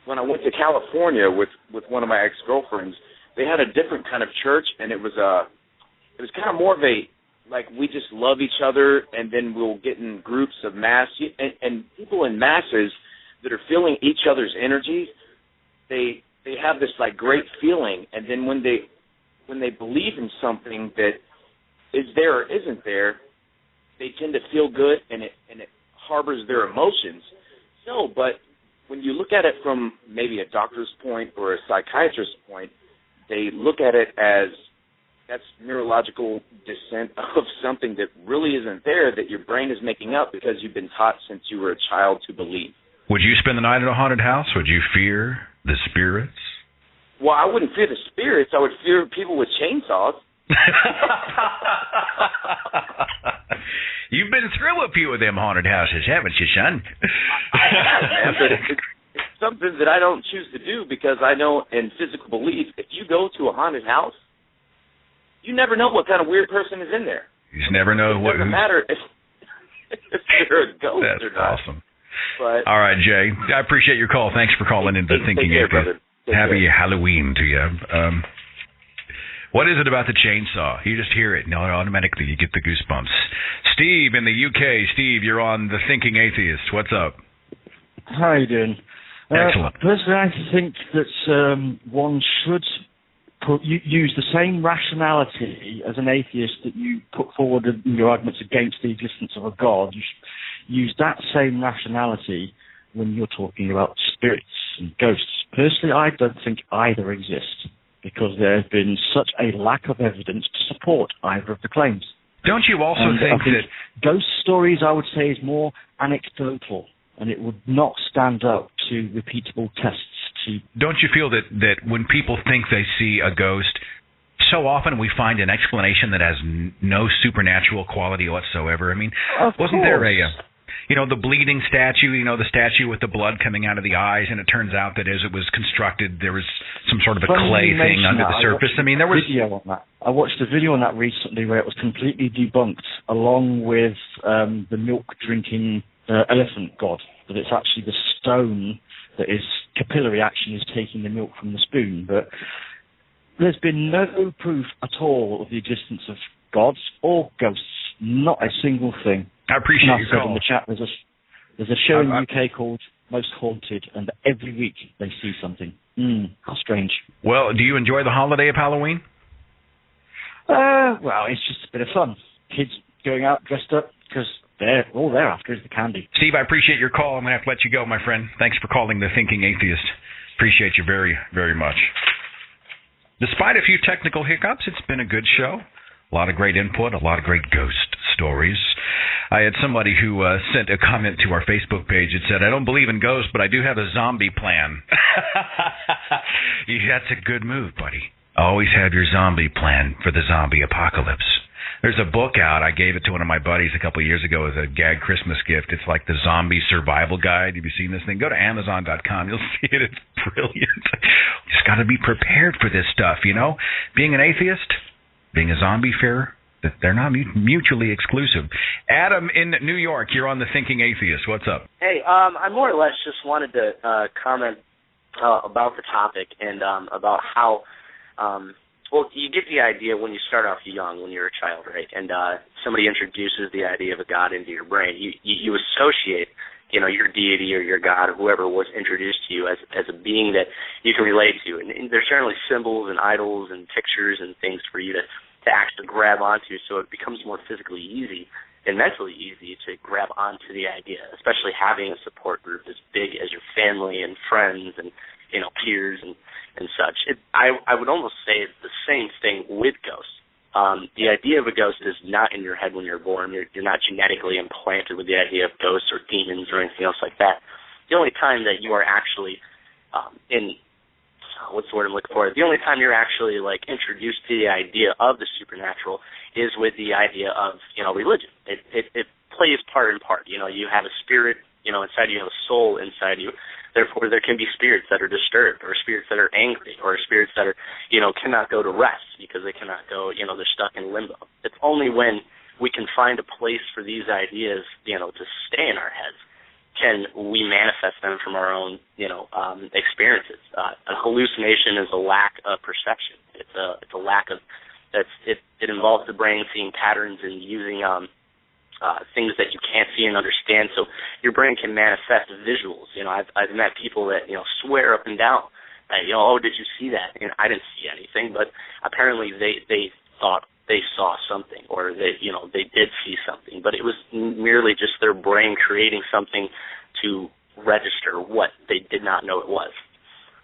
California with one of my ex-girlfriends, they had a different kind of church, and it was kind of more of a, like, we just love each other, and then we'll get in groups of mass, and people in masses that are feeling each other's energy, they have this like great feeling, and then when they believe in something that is there or isn't there, they tend to feel good, and it harbors their emotions. So, but when you look at it from maybe a doctor's point or a psychiatrist's point, they look at it as that's neurological descent of something that really isn't there, that your brain is making up because you've been taught since you were a child to believe. Would you spend the night at a haunted house? Would you fear the spirits? Well, I wouldn't fear the spirits. I would fear people with chainsaws. You've been through a few of them haunted houses, haven't you, son? I have, man, but it's something that I don't choose to do because I know in physical belief, if you go to a haunted house, you never know what kind of weird person is in there. You just never know what. It doesn't matter if they're a ghost That's or not. awesome. But all right, Jay. I appreciate your call. Thanks for calling in to Thinking Atheist. Happy Halloween to you. What is it about the chainsaw? You just hear it, and automatically you get the goosebumps. Steve in the UK. Steve, you're on the Thinking Atheist. What's up? How are you doing? Excellent. Personally, I think that one should use the same rationality as an atheist that you put forward in your arguments against the existence of a God. You should use that same rationality when you're talking about spirits and ghosts. Personally, I don't think either exist, because there has been such a lack of evidence to support either of the claims. Don't you also think that ghost stories, I would say, is more anecdotal, and it would not stand up to repeatable tests. Don't you feel that when people think they see a ghost, so often we find an explanation that has no supernatural quality whatsoever? I mean, wasn't there the bleeding statue, the statue with the blood coming out of the eyes, and it turns out that as it was constructed, there was some sort of a clay thing under the surface. I mean, there was video on that. I watched a video on that recently where it was completely debunked, along with the milk-drinking elephant god, that it's actually the stone that is capillary action is taking the milk from the spoon. But there's been no proof at all of the existence of gods or ghosts. Not a single thing. I appreciate your call. In the chat, there's a show in the UK called Most Haunted, and every week they see something. How strange. Well, do you enjoy the holiday of Halloween? Well, it's just a bit of fun. Kids going out dressed up, because all they're after is the candy. Steve, I appreciate your call. I'm going to have to let you go, my friend. Thanks for calling the Thinking Atheist. Appreciate you very, very much. Despite a few technical hiccups, it's been a good show. A lot of great input, a lot of great ghost stories. I had somebody who sent a comment to our Facebook page that said, I don't believe in ghosts, but I do have a zombie plan. That's a good move, buddy. Always have your zombie plan for the zombie apocalypse. There's a book out. I gave it to one of my buddies a couple of years ago as a gag Christmas gift. It's like the Zombie Survival Guide. Have you seen this thing? Go to Amazon.com. You'll see it. It's brilliant. Just got to be prepared for this stuff, Being an atheist, being a zombie farer, they're not mutually exclusive. Adam in New York, you're on the Thinking Atheist. What's up? Hey, I more or less just wanted to comment about the topic and about how, well, you get the idea when you start off young, when you're a child, right? And somebody introduces the idea of a God into your brain. You associate, your deity or your God or whoever was introduced to you as a being that you can relate to. And there's certainly symbols and idols and pictures and things for you to actually grab onto, so it becomes more physically easy and mentally easy to grab onto the idea, especially having a support group as big as your family and friends and peers and such. I would almost say it's the same thing with ghosts. The idea of a ghost is not in your head when you're born. You're not genetically implanted with the idea of ghosts or demons or anything else like that. The only time that you are actually what's the word I'm looking for? The only time you're actually introduced to the idea of the supernatural is with the idea of religion. It plays part in part. You have a spirit inside you, have a soul inside you. Therefore, there can be spirits that are disturbed, or spirits that are angry, or spirits that are cannot go to rest because they cannot go. They're stuck in limbo. It's only when we can find a place for these ideas to stay in our heads can we manifest them from our own, experiences. A hallucination is a lack of perception. It's a lack of it involves the brain seeing patterns and using things that you can't see and understand. So your brain can manifest visuals. I've met people that swear up and down that oh, did you see that? And I didn't see anything, but apparently they thought they saw something, or they did see something, but it was merely just their brain creating something to register what they did not know it was.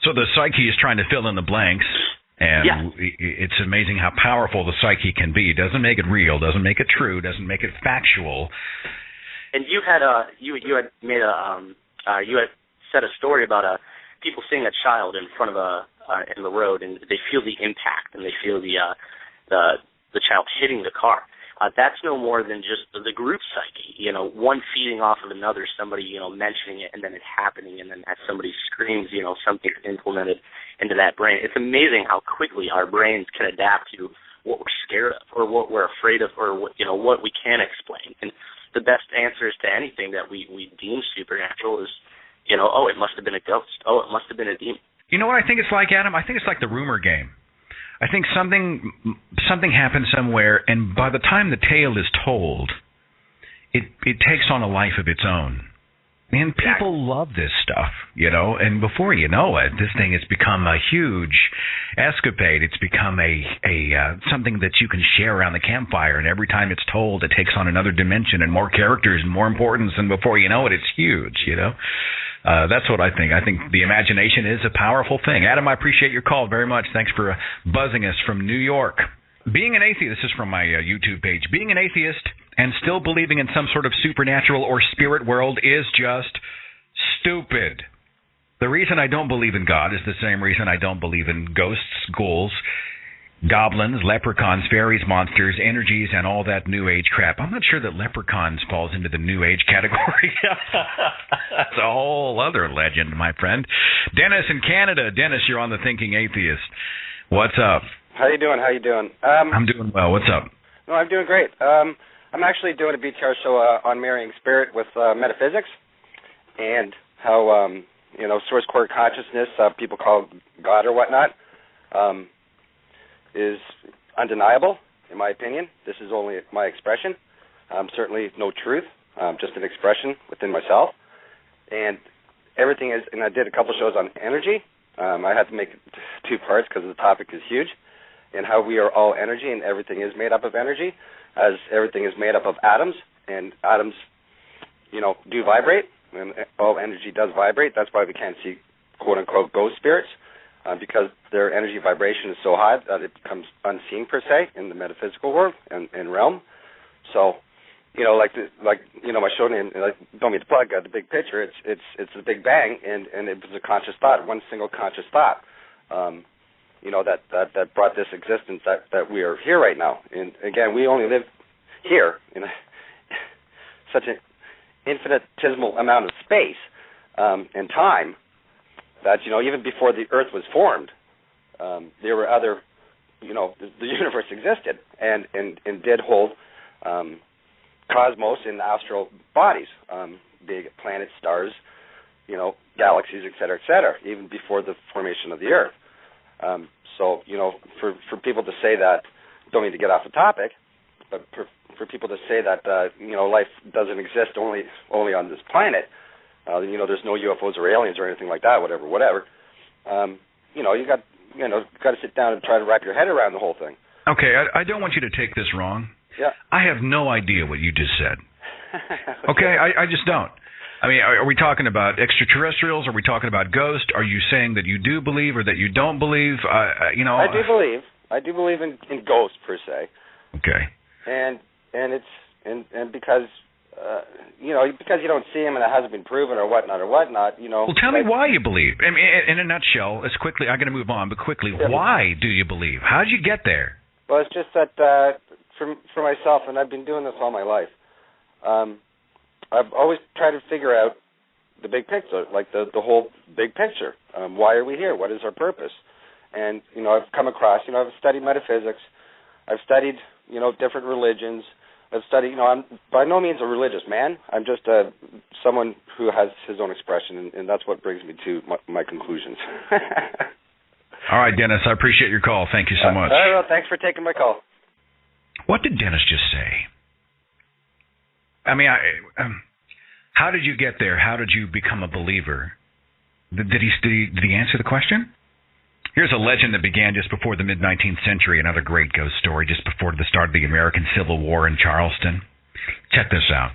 So the psyche is trying to fill in the blanks, and it's amazing how powerful the psyche can be. It doesn't make it real, doesn't make it true, doesn't make it factual. And you had you had made you had said a story about people seeing a child in front of in the road, and they feel the impact, and they feel the child hitting the car. That's no more than just the group psyche, one feeding off of another, somebody, mentioning it and then it happening, and then as somebody screams, something's implemented into that brain. It's amazing how quickly our brains can adapt to what we're scared of, or what we're afraid of, or what, what we can't explain. And the best answers to anything that we deem supernatural is, oh, it must have been a ghost. Oh, it must have been a demon. You know what I think it's like, Adam? I think it's like the rumor game. I think something happened somewhere, and by the time the tale is told, it takes on a life of its own. And people love this stuff, and before you know it, this thing has become a huge escapade. It's become a something that you can share around the campfire, and every time it's told, it takes on another dimension and more characters and more importance, and before you know it, it's huge, That's what I think. I think the imagination is a powerful thing. Adam, I appreciate your call very much. Thanks for buzzing us from New York. Being an atheist, this is from my YouTube page, being an atheist and still believing in some sort of supernatural or spirit world is just stupid. The reason I don't believe in God is the same reason I don't believe in ghosts, ghouls, goblins, leprechauns, fairies, monsters, energies, and all that New Age crap. I'm not sure that leprechauns falls into the New Age category. That's a whole other legend, my friend. Dennis in Canada. Dennis, you're on the Thinking Atheist. What's up? How you doing? I'm doing well. What's up? No, I'm doing great. I'm actually doing a BTR show on marrying spirit with metaphysics and how, source core consciousness, people call God or whatnot, is undeniable, in my opinion. This is only my expression. Certainly no truth, just an expression within myself. And everything is, and I did a couple shows on energy. I had to make two parts because the topic is huge, and how we are all energy and everything is made up of energy, as everything is made up of atoms, and atoms, do vibrate, and all energy does vibrate. That's why we can't see, quote-unquote, ghost spirits, because their energy vibration is so high that it becomes unseen, per se, in the metaphysical world and realm. So, my show name, don't mean to plug, the big picture, it's the Big Bang, and it was a conscious thought, one single conscious thought, that brought this existence that we are here right now. And again, we only live here in such an infinitesimal amount of space and time that, even before the Earth was formed, there were other, the universe existed and did hold cosmos and astral bodies, big planets, stars, galaxies, et cetera, even before the formation of the Earth. So, for people to say that, don't mean to get off the topic, but for people to say that, life doesn't exist only on this planet, there's no UFOs or aliens or anything like that, whatever. You got to sit down and try to wrap your head around the whole thing. Okay, I don't want you to take this wrong. Yeah. I have no idea what you just said. Okay, I just don't. I mean, are we talking about extraterrestrials? Are we talking about ghosts? Are you saying that you do believe or that you don't believe? I do believe. I do believe in ghosts, per se. Okay. And because because you don't see them and it hasn't been proven or whatnot. Well, tell me why you believe. I mean, in a nutshell, I'm going to move on, but quickly, why do you believe? How did you get there? Well, it's just that for myself, and I've been doing this all my life. I've always tried to figure out the big picture, like the whole big picture. Why are we here? What is our purpose? And, I've come across, I've studied metaphysics. I've studied, different religions. I've studied, I'm by no means a religious man. I'm just someone who has his own expression, and that's what brings me to my conclusions. All right, Dennis, I appreciate your call. Thank you so much. Well, thanks for taking my call. What did Dennis just say? I mean, how did you get there? How did you become a believer? Did he answer the question? Here's a legend that began just before the mid-19th century, another great ghost story just before the start of the American Civil War in Charleston. Check this out.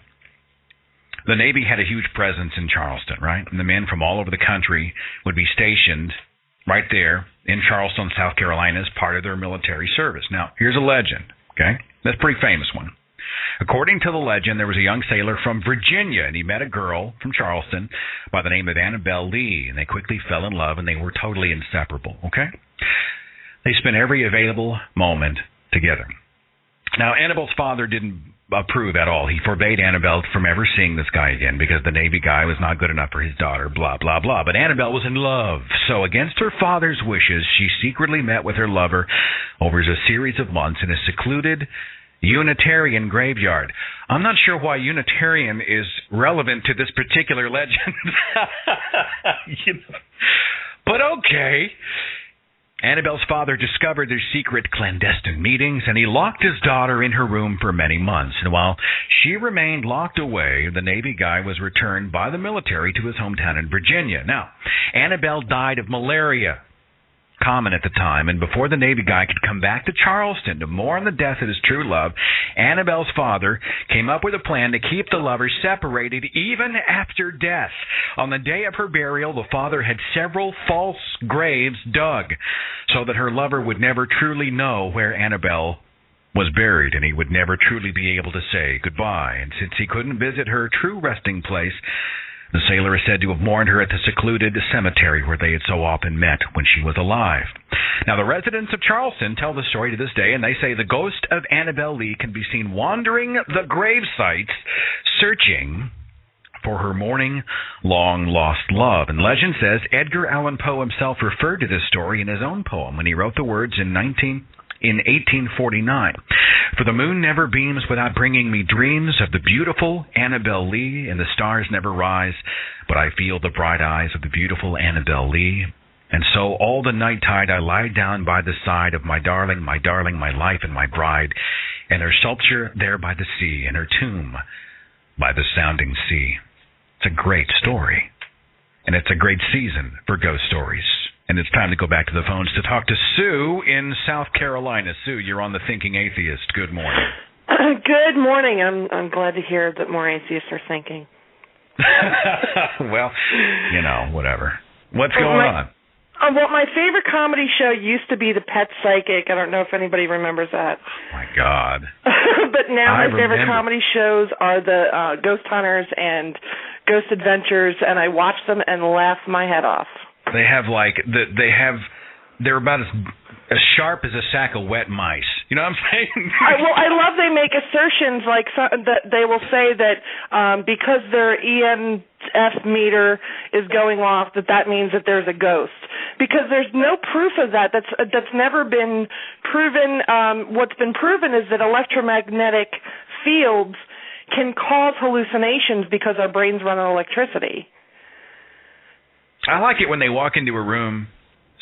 The Navy had a huge presence in Charleston, right? And the men from all over the country would be stationed right there in Charleston, South Carolina, as part of their military service. Now, here's a legend, okay? That's a pretty famous one. According to the legend, there was a young sailor from Virginia, and he met a girl from Charleston by the name of Annabelle Lee, and they quickly fell in love, and they were totally inseparable, okay? They spent every available moment together. Now, Annabelle's father didn't approve at all. He forbade Annabelle from ever seeing this guy again because the Navy guy was not good enough for his daughter, blah, blah, blah. But Annabelle was in love. So against her father's wishes, she secretly met with her lover over a series of months in a secluded Unitarian graveyard. I'm not sure why Unitarian is relevant to this particular legend. But okay. Annabelle's father discovered their secret clandestine meetings, and he locked his daughter in her room for many months. And while she remained locked away, the Navy guy was returned by the military to his hometown in Virginia. Now, Annabelle died of malaria, common at the time, and before the Navy guy could come back to Charleston to mourn the death of his true love, Annabelle's father came up with a plan to keep the lovers separated even after death. On the day of her burial, the father had several false graves dug so that her lover would never truly know where Annabelle was buried, and he would never truly be able to say goodbye. And since he couldn't visit her true resting place, the sailor is said to have mourned her at the secluded cemetery where they had so often met when she was alive. Now, the residents of Charleston tell the story to this day, and they say the ghost of Annabelle Lee can be seen wandering the grave sites, searching for her mourning, long-lost love. And legend says Edgar Allan Poe himself referred to this story in his own poem when he wrote the words in 1849. For the moon never beams without bringing me dreams of the beautiful Annabelle Lee, and the stars never rise, but I feel the bright eyes of the beautiful Annabelle Lee. And so all the night tide I lie down by the side of my darling, my life and my bride, and her sculpture there by the sea, and her tomb by the sounding sea. It's a great story, and it's a great season for ghost stories. And it's time to go back to the phones to talk to Sue in South Carolina. Sue, you're on the Thinking Atheist. Good morning. Good morning. I'm glad to hear that more atheists are thinking. Well, whatever. What's going on? Well, my favorite comedy show used to be The Pet Psychic. I don't know if anybody remembers that. Oh, my God. But now my favorite comedy shows are the Ghost Hunters and Ghost Adventures, and I watch them and laugh my head off. They have they're about as sharp as a sack of wet mice. You know what I'm saying? I love they make assertions like that they will say that because their EMF meter is going off, that means that there's a ghost. Because there's no proof of that. That's never been proven. What's been proven is that electromagnetic fields can cause hallucinations because our brains run on electricity. I like it when they walk into a room,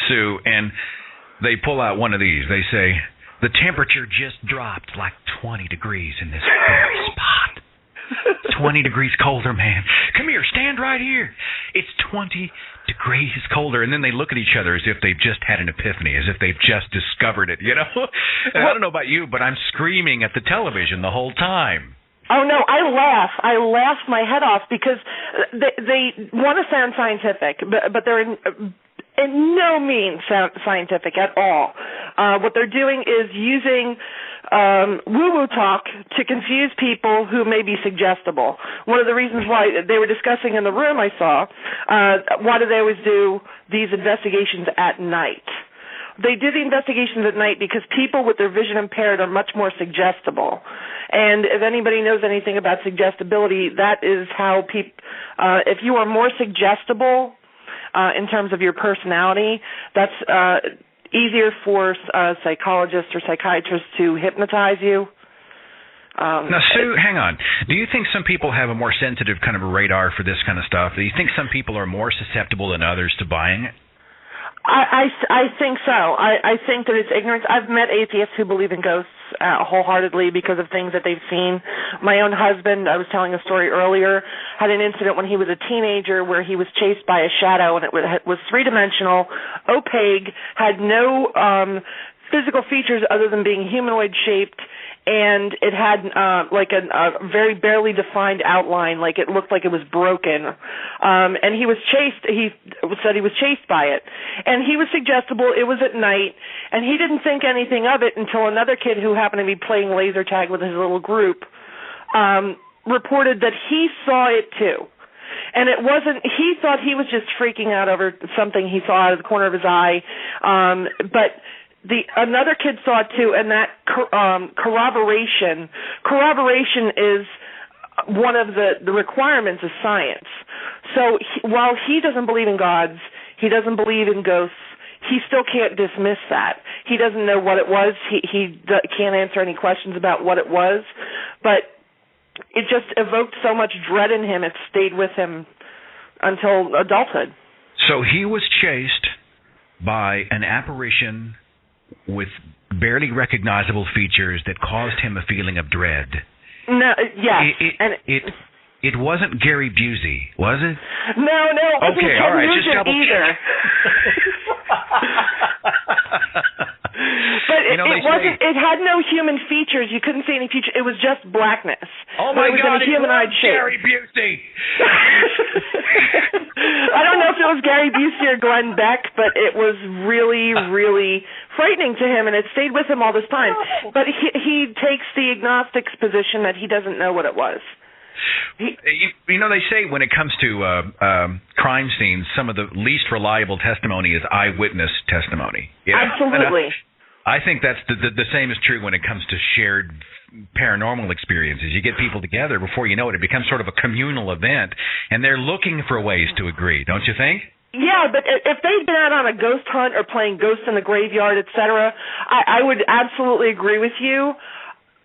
Sue, and they pull out one of these. They say, the temperature just dropped like 20 degrees in this very spot. 20 degrees colder, man. Come here, stand right here. It's 20 degrees colder. And then they look at each other as if they've just had an epiphany, as if they've just discovered it, And I don't know about you, but I'm screaming at the television the whole time. Oh, no, I laugh my head off because they want to sound scientific, but they're in no means scientific at all. What they're doing is using woo-woo talk to confuse people who may be suggestible. One of the reasons why they were discussing in the room I saw, why do they always do these investigations at night? They do the investigations at night because people with their vision impaired are much more suggestible. And if anybody knows anything about suggestibility, that is how people, if you are more suggestible in terms of your personality, that's easier for psychologists or psychiatrists to hypnotize you. Now, Sue, hang on. Do you think some people have a more sensitive kind of a radar for this kind of stuff? Do you think some people are more susceptible than others to buying it? I think so. I think that it's ignorance. I've met atheists who believe in ghosts wholeheartedly because of things that they've seen. My own husband, I was telling a story earlier, had an incident when he was a teenager where he was chased by a shadow, and it was three-dimensional, opaque, had no physical features other than being humanoid-shaped, and it had like a very barely defined outline, like it looked like it was broken. And he was chased. He said he was chased by it, and he was suggestible. It was at night, and he didn't think anything of it until another kid who happened to be playing laser tag with his little group reported that he saw it too. And it wasn't, he thought he was just freaking out over something he saw out of the corner of his eye, but another kid saw it too, and that corroboration is one of the requirements of science. So while he doesn't believe in gods, he doesn't believe in ghosts, he still can't dismiss that. He doesn't know what it was. He can't answer any questions about what it was, but it just evoked so much dread in him, it stayed with him until adulthood. So he was chased by an apparition with barely recognizable features that caused him a feeling of dread. No, yes. It wasn't Gary Busey, was it? No, it wasn't okay, all right, just double either. But it wasn't. It had no human features. You couldn't see any features. It was just blackness. Oh my God! It was in a humanoid shape. Gary Busey. I don't know if it was Gary Busey or Glenn Beck, but it was really, really frightening to him, and it stayed with him all this time. But he takes the agnostic's position that he doesn't know what it was. They say when it comes to crime scenes, some of the least reliable testimony is eyewitness testimony. Yeah? Absolutely. I think that's the same is true when it comes to shared paranormal experiences. You get people together, before you know it, it becomes sort of a communal event, and they're looking for ways to agree, don't you think? Yeah, but if they'd been out on a ghost hunt or playing Ghosts in the Graveyard, etc., I would absolutely agree with you.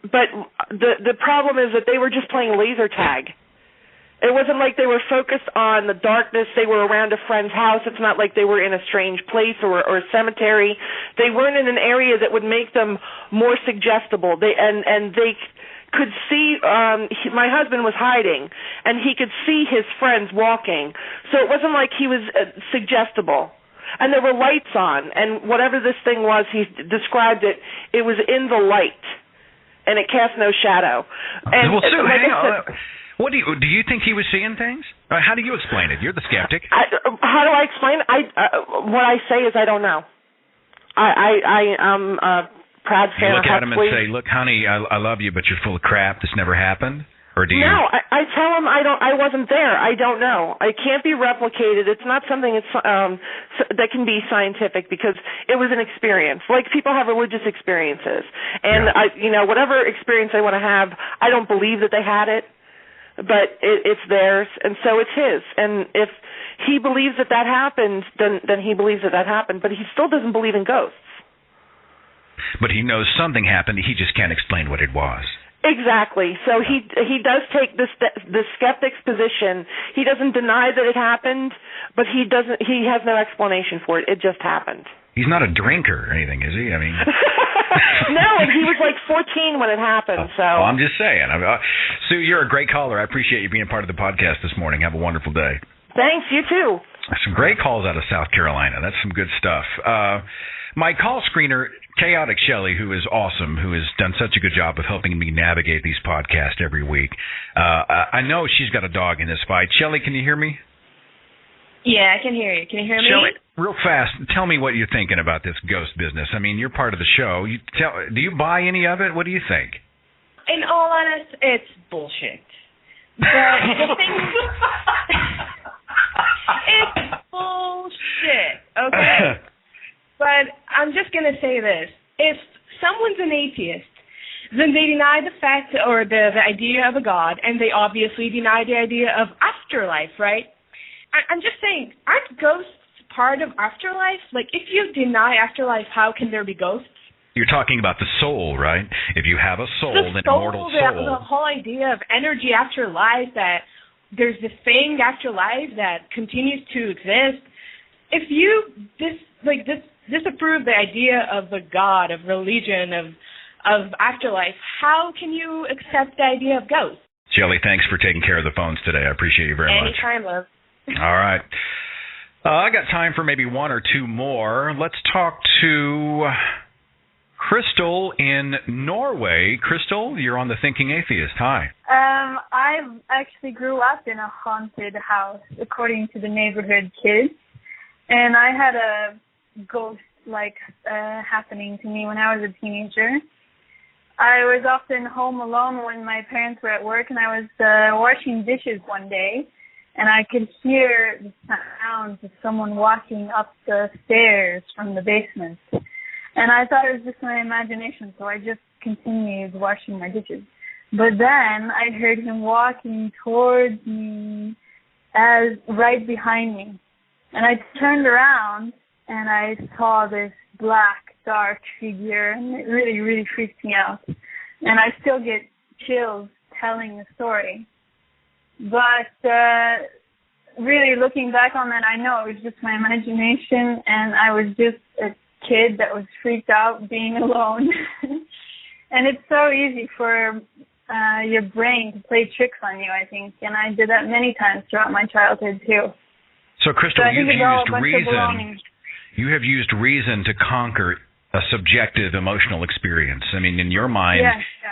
But the problem is that they were just playing laser tag. It wasn't like they were focused on the darkness. They were around a friend's house. It's not like they were in a strange place or a cemetery. They weren't in an area that would make them more suggestible. They could see, my husband was hiding, and he could see his friends walking. So it wasn't like he was suggestible. And there were lights on, and whatever this thing was, he described it, it was in the light. And it cast no shadow. And well, Sue, hang on. What do you think he was seeing things? How do you explain it? You're the skeptic. How do I explain it? What I say is I don't know. I'm a proud fan. You look at him and say, "Look, honey, I love you, but you're full of crap. This never happened." Or do you? No, I tell him I wasn't there. I don't know. It can't be replicated. It's not something that can be scientific because it was an experience. Like people have religious experiences, and whatever experience they want to have, I don't believe that they had it, but it's theirs, and so it's his. And if he believes that happened, then he believes that happened. But he still doesn't believe in ghosts. But he knows something happened. He just can't explain what it was. Exactly. So he does take the skeptic's position. He doesn't deny that it happened, but he has no explanation for it. It just happened. He's not a drinker or anything, is he? I mean, no, and he was like 14 when it happened. So I'm just saying. Sue, you're a great caller. I appreciate you being a part of the podcast this morning. Have a wonderful day. Thanks. You too. Some great calls out of South Carolina. That's some good stuff. My call screener, Chaotic Shelley, who is awesome, who has done such a good job of helping me navigate these podcasts every week. I know she's got a dog in this fight. Shelley, can you hear me? Yeah, I can hear you. Can you hear me? Shelley, real fast, tell me what you're thinking about this ghost business. I mean, you're part of the show. Do you buy any of it? What do you think? In all honesty, it's bullshit. But the thing it's bullshit, okay? But I'm just going to say this. If someone's an atheist, then they deny the fact or the idea of a God, and they obviously deny the idea of afterlife, right? I'm just saying, aren't ghosts part of afterlife? Like, if you deny afterlife, how can there be ghosts? You're talking about the soul, right? If you have a soul, an immortal soul. The whole idea of energy after life, that there's this thing after life that continues to exist. If you disapprove the idea of a God, of religion, of afterlife, how can you accept the idea of ghosts? Shelley, thanks for taking care of the phones today. I appreciate you very much. Anytime, love. All right. I got time for maybe one or two more. Let's talk to Crystal in Norway. Crystal, you're on the Thinking Atheist. Hi. I actually grew up in a haunted house, according to the neighborhood kids. And I had a ghost-like happening to me when I was a teenager. I was often home alone when my parents were at work, and I was washing dishes one day, and I could hear the sounds of someone walking up the stairs from the basement. And I thought it was just my imagination, so I just continued washing my dishes. But then I heard him walking towards me, right behind me. And I turned around, and I saw this black, dark figure, and it really, really freaked me out. And I still get chills telling the story. But really looking back on that, I know it was just my imagination, and I was just a kid that was freaked out being alone. And it's so easy for your brain to play tricks on you, I think. And I did that many times throughout my childhood, too. So, Crystal, so you've used reason. You have used reason to conquer a subjective emotional experience. I mean, in your mind,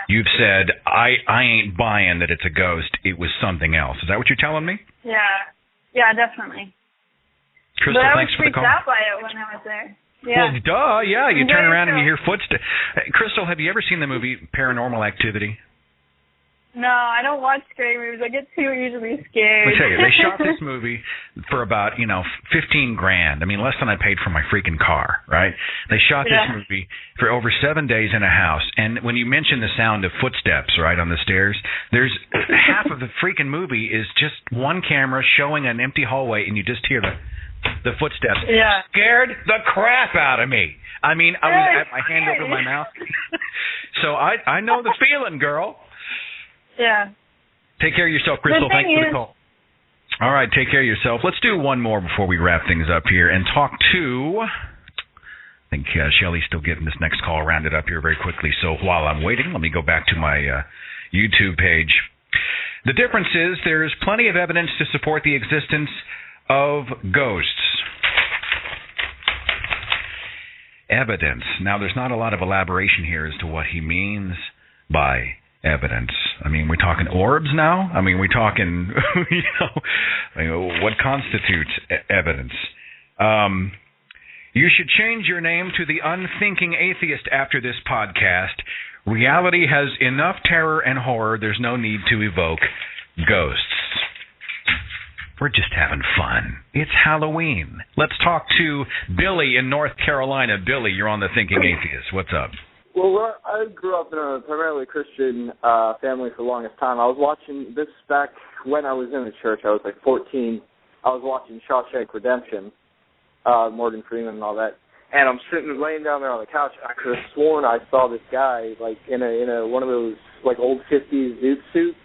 you've said, I ain't buying that it's a ghost. It was something else. Is that what you're telling me? Yeah, definitely. Crystal, but thanks for the call. I was freaked out by it when I was there. Yeah. Well, duh, yeah. You turn around and you hear footsteps. Crystal, have you ever seen the movie Paranormal Activity? No, I don't watch scary movies. I get too easily scared. Let me tell you, they shot this movie for about, $15,000. I mean, less than I paid for my freaking car, right? They shot this movie for over 7 days in a house. And when you mention the sound of footsteps, right, on the stairs, there's half of the freaking movie is just one camera showing an empty hallway, and you just hear the footsteps. Yeah. Scared the crap out of me. I mean, I was at my hand over my mouth. So I know the feeling, girl. Yeah. Take care of yourself, Crystal. Thanks for the call. All right, take care of yourself. Let's do one more before we wrap things up here and talk to... I think Shelly's still getting this next call rounded up here very quickly. So while I'm waiting, let me go back to my YouTube page. The difference is there's plenty of evidence to support the existence of ghosts. Evidence. Now, there's not a lot of elaboration here as to what he means by evidence. I mean, we're talking orbs now? I mean, we're talking, what constitutes evidence? You should change your name to the Unthinking Atheist after this podcast. Reality has enough terror and horror. There's no need to evoke ghosts. We're just having fun. It's Halloween. Let's talk to Billy in North Carolina. Billy, you're on the Thinking Atheist. What's up? Well, I grew up in a primarily Christian family for the longest time. I was watching this back when I was in the church. I was like 14. I was watching Shawshank Redemption, Morgan Freeman and all that. And I'm laying down there on the couch. I could have sworn I saw this guy like in a one of those like old 50s zoot suits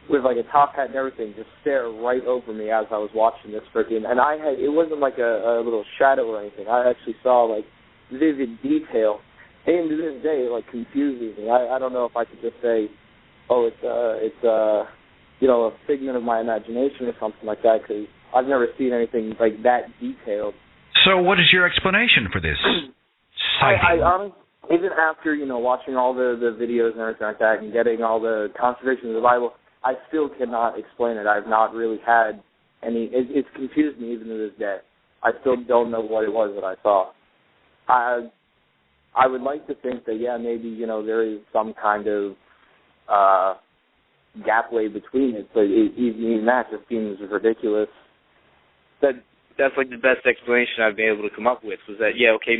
with like a top hat and everything, just stare right over me as I was watching this freaking. And it wasn't like a little shadow or anything. I actually saw like vivid detail. And to this day, it like confuses me. I don't know if I could just say, oh, it's a figment of my imagination or something like that, because I've never seen anything like that detailed. So, what is your explanation for this? I honestly, even after watching all the videos and everything like that, and getting all the confirmations of the Bible, I still cannot explain it. I've not really had any. It's confused me even to this day. I still don't know what it was that I saw. I would like to think that, maybe, there is some kind of gapway between it, but even that just seems ridiculous. That's like the best explanation I've been able to come up with, was that,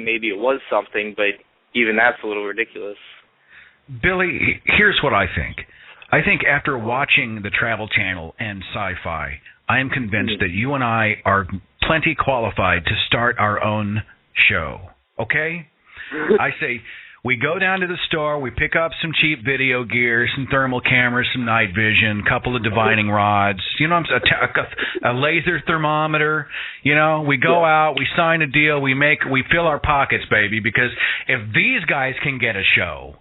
maybe it was something, but even that's a little ridiculous. Billy, here's what I think. I think after watching the Travel Channel and Sci-Fi, I am convinced that you and I are plenty qualified to start our own show, okay? I say we go down to the store, we pick up some cheap video gear, some thermal cameras, some night vision, a couple of divining rods, a laser thermometer. We go out, we sign a deal, we fill our pockets, baby, because if these guys can get a show,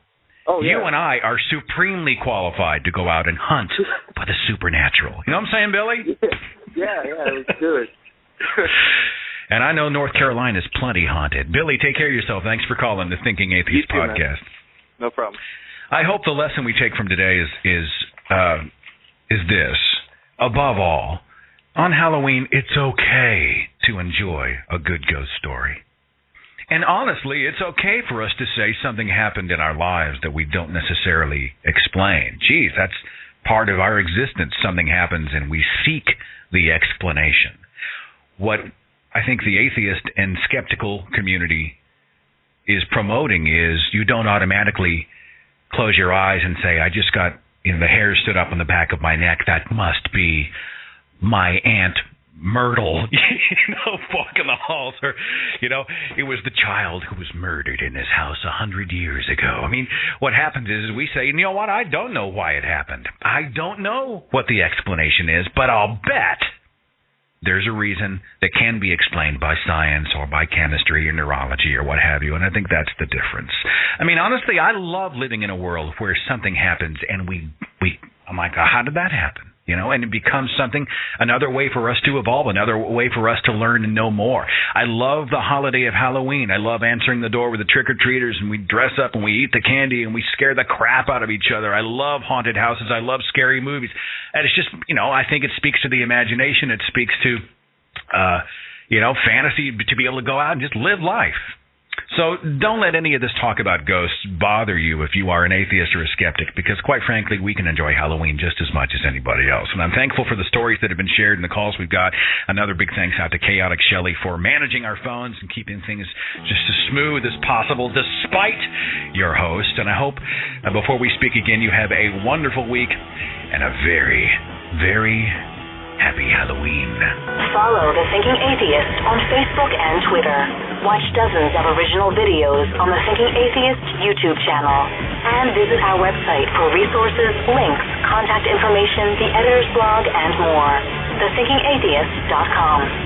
you and I are supremely qualified to go out and hunt by the supernatural. You know what I'm saying, Billy? Yeah, let's do it. And I know North Carolina is plenty haunted. Billy, take care of yourself. Thanks for calling the Thinking Atheist podcast. Man. No problem. I hope the lesson we take from today is this. Above all, on Halloween, it's okay to enjoy a good ghost story. And honestly, it's okay for us to say something happened in our lives that we don't necessarily explain. Geez, that's part of our existence. Something happens and we seek the explanation. What I think the atheist and skeptical community is promoting is you don't automatically close your eyes and say, I just got, the hair stood up on the back of my neck. That must be my Aunt Myrtle, walking the halls. Or, it was the child who was murdered in this house 100 years ago. I mean, what happens is we say, you know what, I don't know why it happened. I don't know what the explanation is, but I'll bet there's a reason that can be explained by science or by chemistry or neurology or what have you, and I think that's the difference. I mean, honestly, I love living in a world where something happens and I'm like, how did that happen? And it becomes another way for us to evolve, another way for us to learn and know more. I love the holiday of Halloween. I love answering the door with the trick-or-treaters, and we dress up and we eat the candy and we scare the crap out of each other. I love haunted houses. I love scary movies. And it's just, I think it speaks to the imagination. It speaks to, fantasy, to be able to go out and just live life. So don't let any of this talk about ghosts bother you if you are an atheist or a skeptic, because quite frankly, we can enjoy Halloween just as much as anybody else. And I'm thankful for the stories that have been shared and the calls we've got. Another big thanks out to Chaotic Shelley for managing our phones and keeping things just as smooth as possible despite your host. And I hope before we speak again, you have a wonderful week and a very, very happy Halloween. Follow The Thinking Atheist on Facebook and Twitter. Watch dozens of original videos on the Thinking Atheist YouTube channel. And visit our website for resources, links, contact information, the editor's blog, and more. TheThinkingAtheist.com.